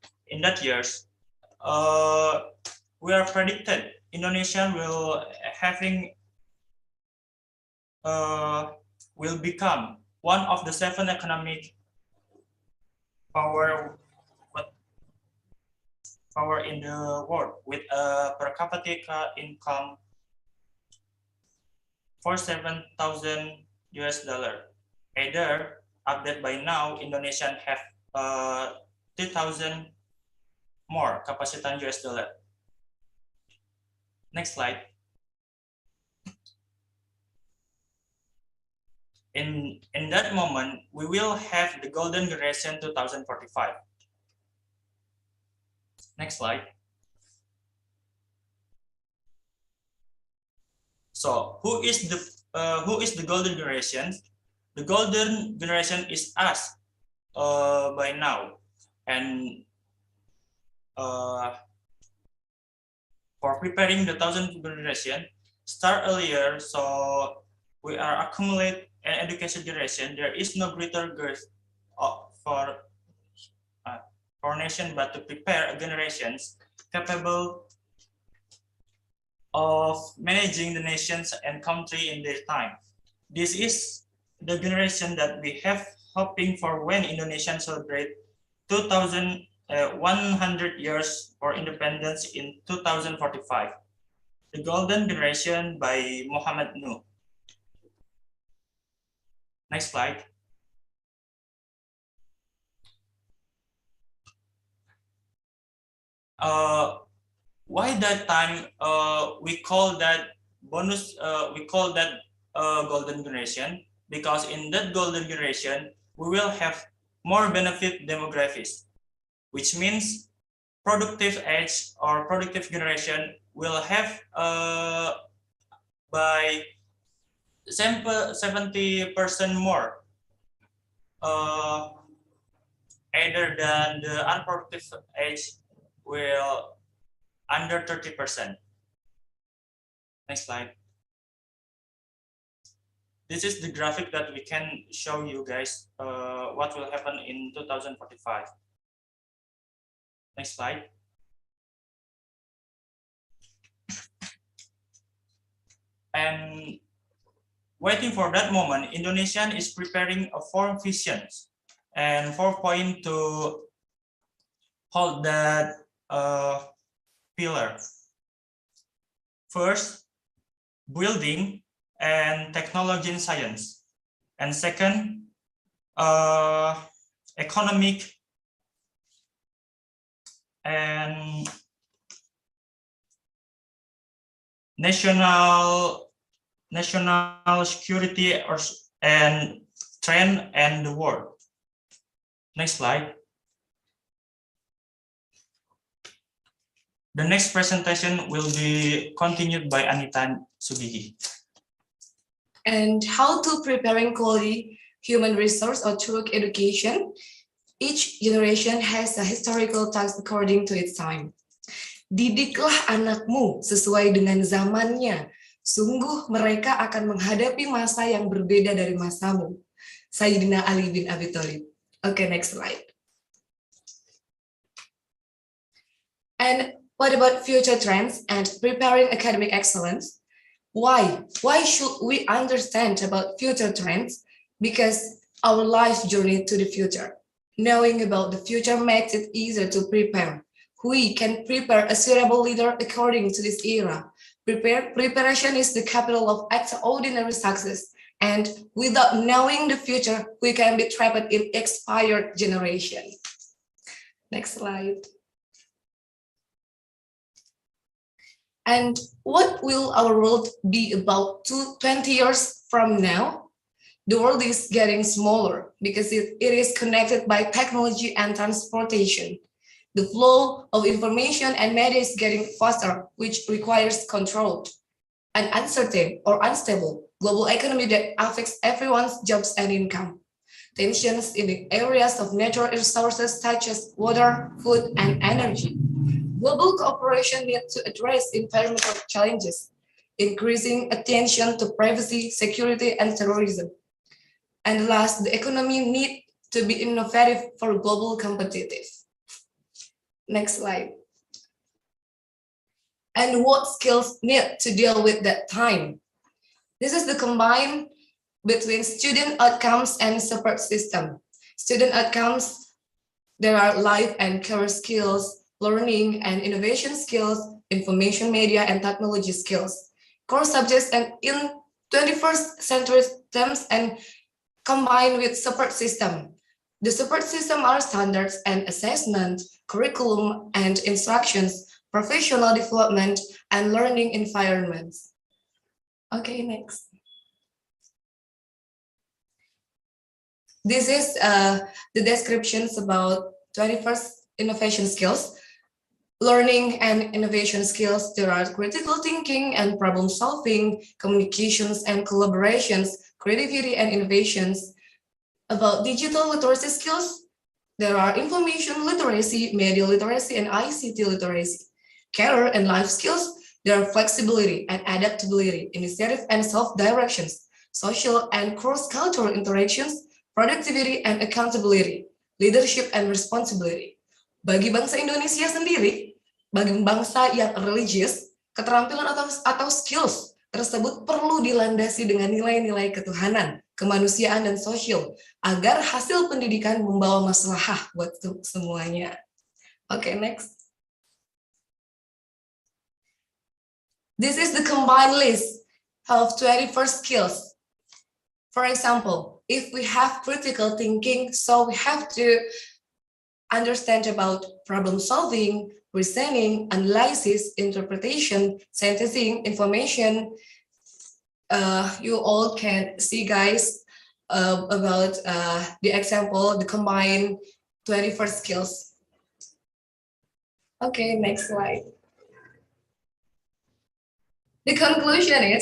we are predicted Indonesia will become one of the 7 economic power in the world with a per capita income for $7,000 US. Either update by now, Indonesia have 3,000 more capacity US dollar. Next slide. In that moment, we will have the golden generation 2045. Next slide. So who is the golden generation? The golden generation is us by now, and for preparing the 1000th generation, start earlier. So we are accumulate an education generation. There is no greater growth for nation but to prepare generations capable of managing the nations and country in their time. This is the generation that we have hoping for when Indonesia celebrate 100 years for independence in 2045. The Golden Generation by Muhammad Nuh. Next slide. Why that time we call that bonus? We call that golden generation because in that golden generation we will have more benefit demographics, which means productive age or productive generation will have by 70% more either than the unproductive age will under 30%. Next slide. This is the graphic that we can show you guys what will happen in 2045. Next slide. And waiting for that moment, Indonesia is preparing a 4 visions and 4 points to hold that pillar. First, building and technology and science. And second, economic and national security and trend and the world. Next slide. The next presentation will be continued by Anita Sugihi. And how to preparing quality human resource or through education. Each generation has a historical task according to its time. Didiklah anakmu sesuai dengan zamannya. Sungguh mereka akan menghadapi masa yang berbeda dari masamu. Sayyidina Ali bin Abi Thalib. Okay, next slide. And what about future trends and preparing academic excellence? Why? Why should we understand about future trends? Because our life journey to the future. Knowing about the future makes it easier to prepare. We can prepare a suitable leader according to this era. Preparation is the capital of extraordinary success. And without knowing the future, we can be trapped in expired generation. Next slide. And what will our world be about 20 years from now? The world is getting smaller because it is connected by technology and transportation. The flow of information and media is getting faster, which requires control. An uncertain or unstable global economy that affects everyone's jobs and income. Tensions in the areas of natural resources such as water, food, and energy. Global cooperation needs to address environmental challenges, increasing attention to privacy, security, and terrorism. And last, the economy needs to be innovative for global competitive. Next slide. And what skills need to deal with that time? This is the combine between student outcomes and support system. Student outcomes, there are life and career skills, learning and innovation skills, information media and technology skills, core subjects and in 21st century terms and combined with support system. The support system are standards and assessment, curriculum and instructions, professional development, and learning environments. Okay, next. This is the descriptions about 21st innovation skills. Learning and innovation skills, there are critical thinking and problem solving, communications and collaborations, creativity and innovations. About digital literacy skills, there are information literacy, media literacy, and ICT literacy. Career and life skills, there are flexibility and adaptability, initiative and self-directions, social and cross-cultural interactions, productivity and accountability, leadership and responsibility. Bagi bangsa Indonesia sendiri, bagi bangsa yang religius, keterampilan atau skills tersebut perlu dilandasi dengan nilai-nilai ketuhanan, kemanusiaan, dan sosial, agar hasil pendidikan membawa maslahah buat semuanya. Okay, next. This is the combined list of 21st skills. For example, if we have critical thinking, so we have to understand about problem solving, reasoning, analysis, interpretation, synthesizing information. You all can see, guys, about the example, the combined 21st skills. Okay, next slide. The conclusion is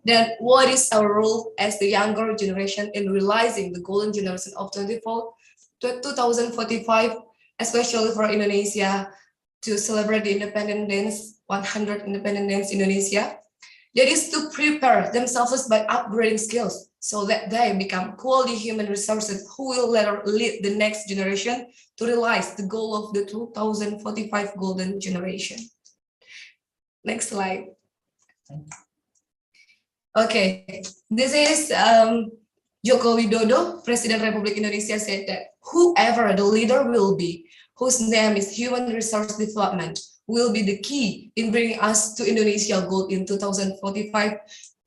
that what is our role as the younger generation in realizing the golden generation of 2045, especially for Indonesia, to celebrate the Independence, 100 Independence Indonesia? That is to prepare themselves by upgrading skills so that they become quality human resources who will later lead the next generation to realize the goal of the 2045 golden generation. Next slide. Okay, this is Joko Widodo, President Republik Indonesia, said that whoever the leader will be, whose name is human resource development, will be the key in bringing us to Indonesia goal in 2045,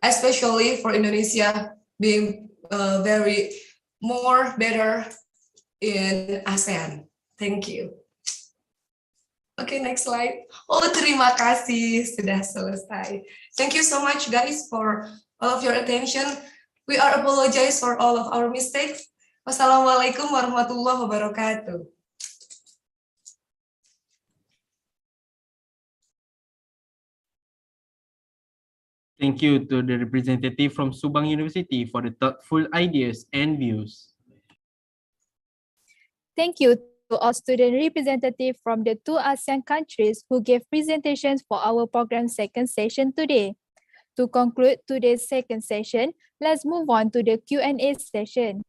especially for Indonesia being very more better in ASEAN. Thank you. Okay, next slide. Oh, terima kasih, sudah selesai. Thank you so much, guys, for all of your attention. We are apologize for all of our mistakes. Wassalamualaikum warahmatullahi wabarakatuh. Thank you to the representative from Subang University for the thoughtful ideas and views. Thank you to all student representatives from the 2 ASEAN countries who gave presentations for our program second session today. To conclude today's second session, let's move on to the Q&A session.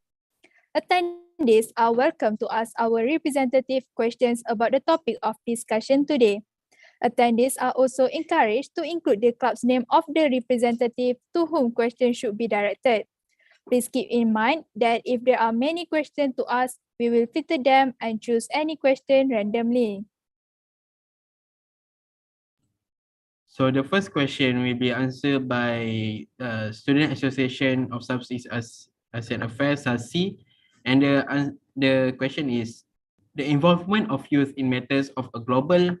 Attendees are welcome to ask our representative questions about the topic of discussion today. Attendees are also encouraged to include the club's name of the representative to whom questions should be directed. Please keep in mind that if there are many questions to ask, we will filter them and choose any question randomly. So the first question will be answered by Student Association of Southeast Asian Affairs, SASI, and the question is, the involvement of youth in matters of a global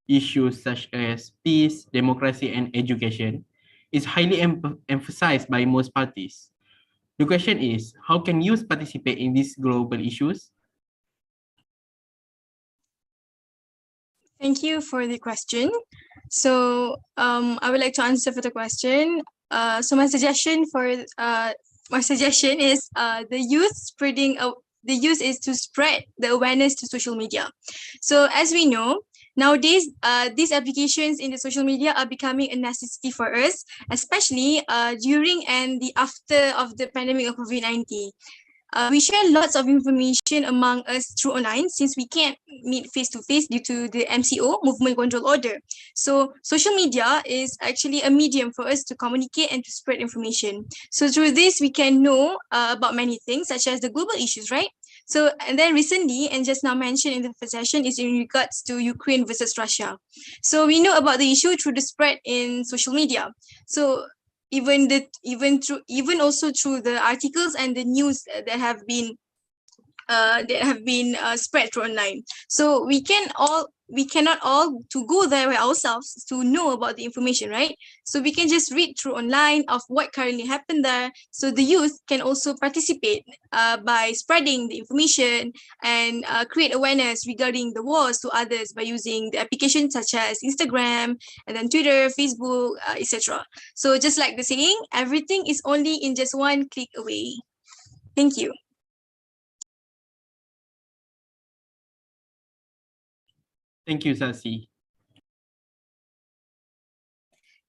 issues such as peace, democracy, and education is highly emphasized by most parties. The question is, how can youth participate in these global issues? Thank you for the question. So I would like to answer for the question. So my suggestion is the youth is to spread the awareness to social media. So as we know, nowadays these applications in the social media are becoming a necessity for us, especially during and the after of the pandemic of COVID-19. We share lots of information among us through online since we can't meet face to face due to the MCO, Movement Control Order. So social media is actually a medium for us to communicate and to spread information. So through this, we can know about many things such as the global issues, right? So, and then recently, and just now mentioned in the first session, is in regards to Ukraine versus Russia. So we know about the issue through the spread in social media. So even also through the articles and the news that have been spread through online. So we cannot all to go there by ourselves to know about the information, right? So we can just read through online of what currently happened there. So the youth can also participate by spreading the information and create awareness regarding the wars to others by using the applications such as Instagram and then Twitter, Facebook, etc. So just like the saying, everything is only in just one click away. Thank you. Thank you, Sasi.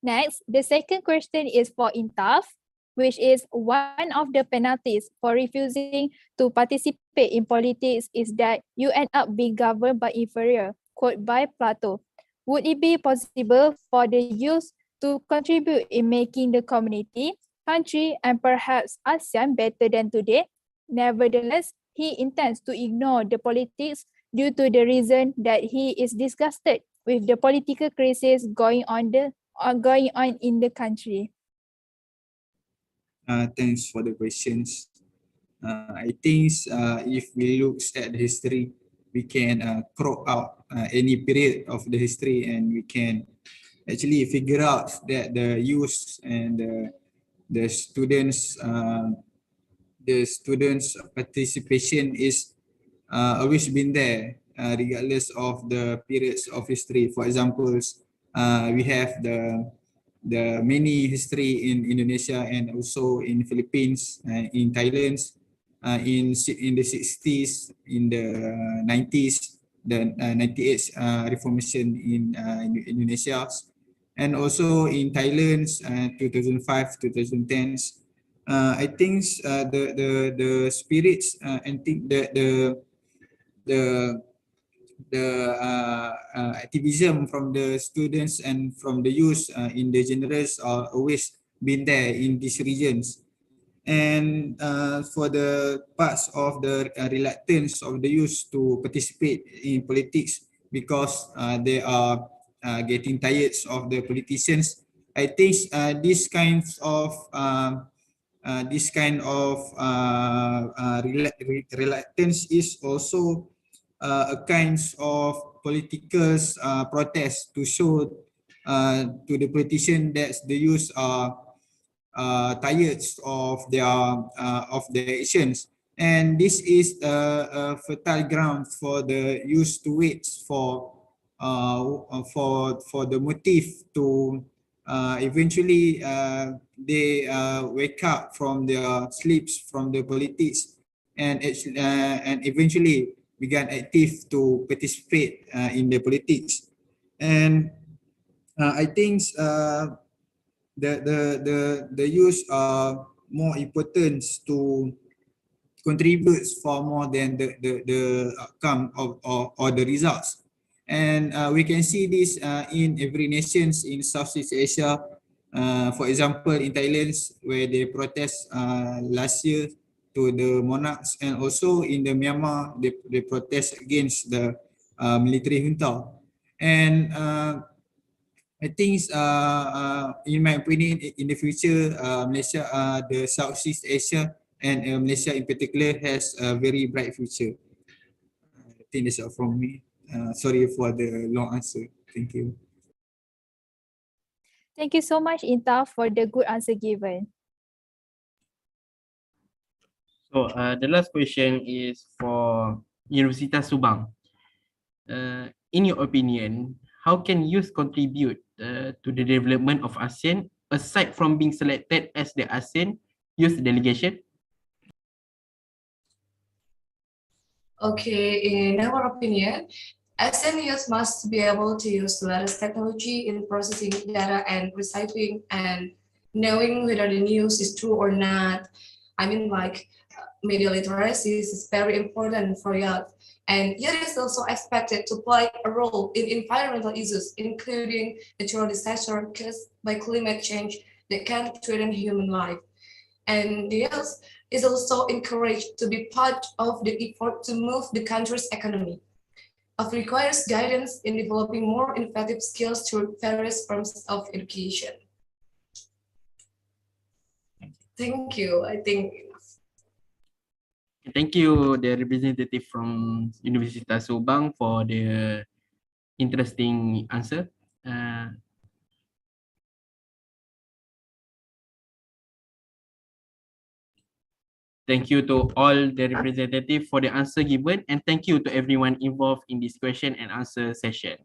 Next, the second question is for Intaf, which is one of the penalties for refusing to participate in politics is that you end up being governed by inferior, quote by Plato. Would it be possible for the youth to contribute in making the community, country, and perhaps ASEAN better than today? Nevertheless, he intends to ignore the politics due to the reason that he is disgusted with the political crisis going on in the country. Thanks for the questions. I think if we look at the history, we can crop out any period of the history, and we can actually figure out that the youth and the students participation is always been there, regardless of the periods of history. For example, we have the many history in Indonesia and also in Philippines, in Thailand, in the 60s, in the 90s, the 98 reformation in Indonesia, and also in Thailand, 2005, 2010s. I think the spirits and think that the activism from the students and from the youth in the genres are always been there in these regions. And for the parts of the reluctance of the youth to participate in politics because they are getting tired of the politicians, I think this kind of reluctance is also a kind of political protest to show to the politician that the youth are tired of their actions, and this is a fertile ground for the youth to wait for the motive to eventually they wake up from their sleeps from the politics and eventually began active to participate in the politics. And I think the youth are more important to contribute for more than the outcome of or the results. And we can see this in every nations in Southeast Asia. For example, in Thailand, where they protest last year to the monarchs, and also in the Myanmar, they protest against the military junta. And I think, in my opinion, in the future, Malaysia, the Southeast Asia, and Malaysia in particular has a very bright future. I think that's all from me. Sorry for the long answer. Thank you. Thank you so much, Intaf, for the good answer given. So the last question is for Universitas Subang. In your opinion, how can youth contribute to the development of ASEAN aside from being selected as the ASEAN youth delegation? Okay, in our opinion, ASEAN youth must be able to use the latest technology in processing data and recycling and knowing whether the news is true or not. I mean, like media literacy is very important for youth. And youth is also expected to play a role in environmental issues, including natural disaster caused by climate change that can threaten human life. And the youth is also encouraged to be part of the effort to move the country's economy. It requires guidance in developing more innovative skills through various forms of education. Thank you. I think Thank you, the representative from Universitas Subang, for the interesting answer. Thank you to all the representatives for the answer given, and thank you to everyone involved in this question and answer session.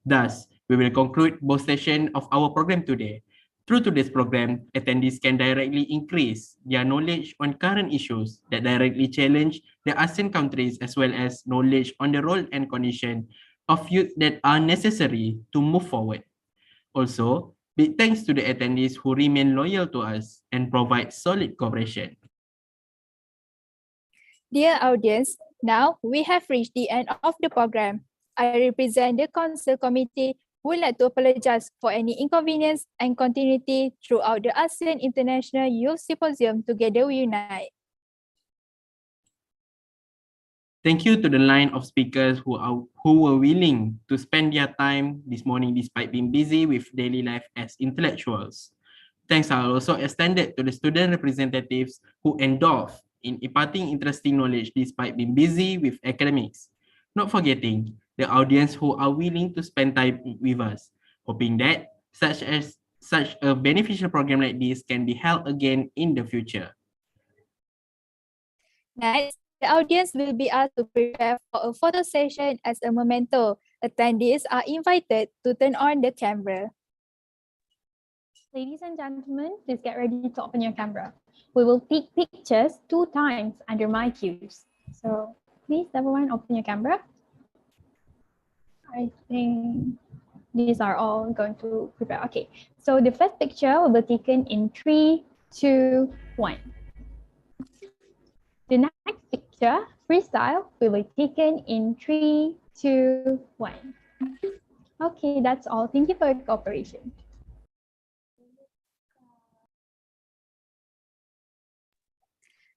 Thus, we will conclude both sessions of our program today. Through today's program, attendees can directly increase their knowledge on current issues that directly challenge the ASEAN countries, as well as knowledge on the role and condition of youth that are necessary to move forward. Also, big thanks to the attendees who remain loyal to us and provide solid cooperation. Dear audience, now we have reached the end of the program. I represent the Council Committee who would like to apologize for any inconvenience and continuity throughout the ASEAN International Youth Symposium Together We Unite. Thank you to the line of speakers who were willing to spend their time this morning despite being busy with daily life as intellectuals. Thanks are also extended to the student representatives who endorsed in imparting interesting knowledge despite being busy with academics. Not forgetting the audience who are willing to spend time with us, hoping that such a beneficial program like this can be held again in the future. Next, the audience will be asked to prepare for a photo session as a memento. Attendees are invited to turn on the camera. Ladies and gentlemen, please get ready to open your camera. We will take pictures 2 times under my cues. So please everyone open your camera. I think these are all going to prepare. Okay, so the first picture will be taken in 3, 2, 1. The next picture, freestyle, will be taken in 3, 2, 1. Okay, that's all. Thank you for your cooperation.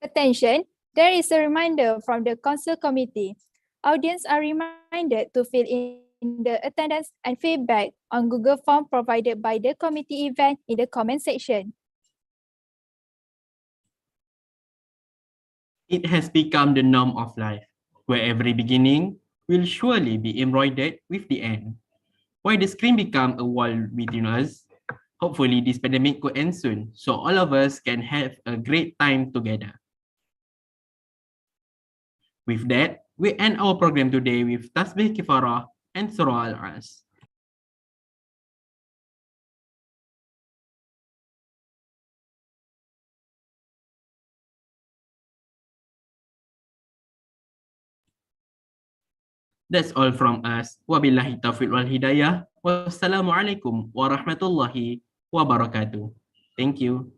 Attention, there is a reminder from the Council Committee. Audience are reminded to fill in the attendance and feedback on Google Form provided by the committee event in the comment section. It has become the norm of life, where every beginning will surely be embroidered with the end. Why the screen become a wall between us? Hopefully this pandemic could end soon, so all of us can have a great time together. With that, we end our program today with Tasbih Kifarah and Surah Al-As. That's all from us. Wabillahi taufiq wal hidayah. Wassalamualaikum warahmatullahi wabarakatuh. Thank you.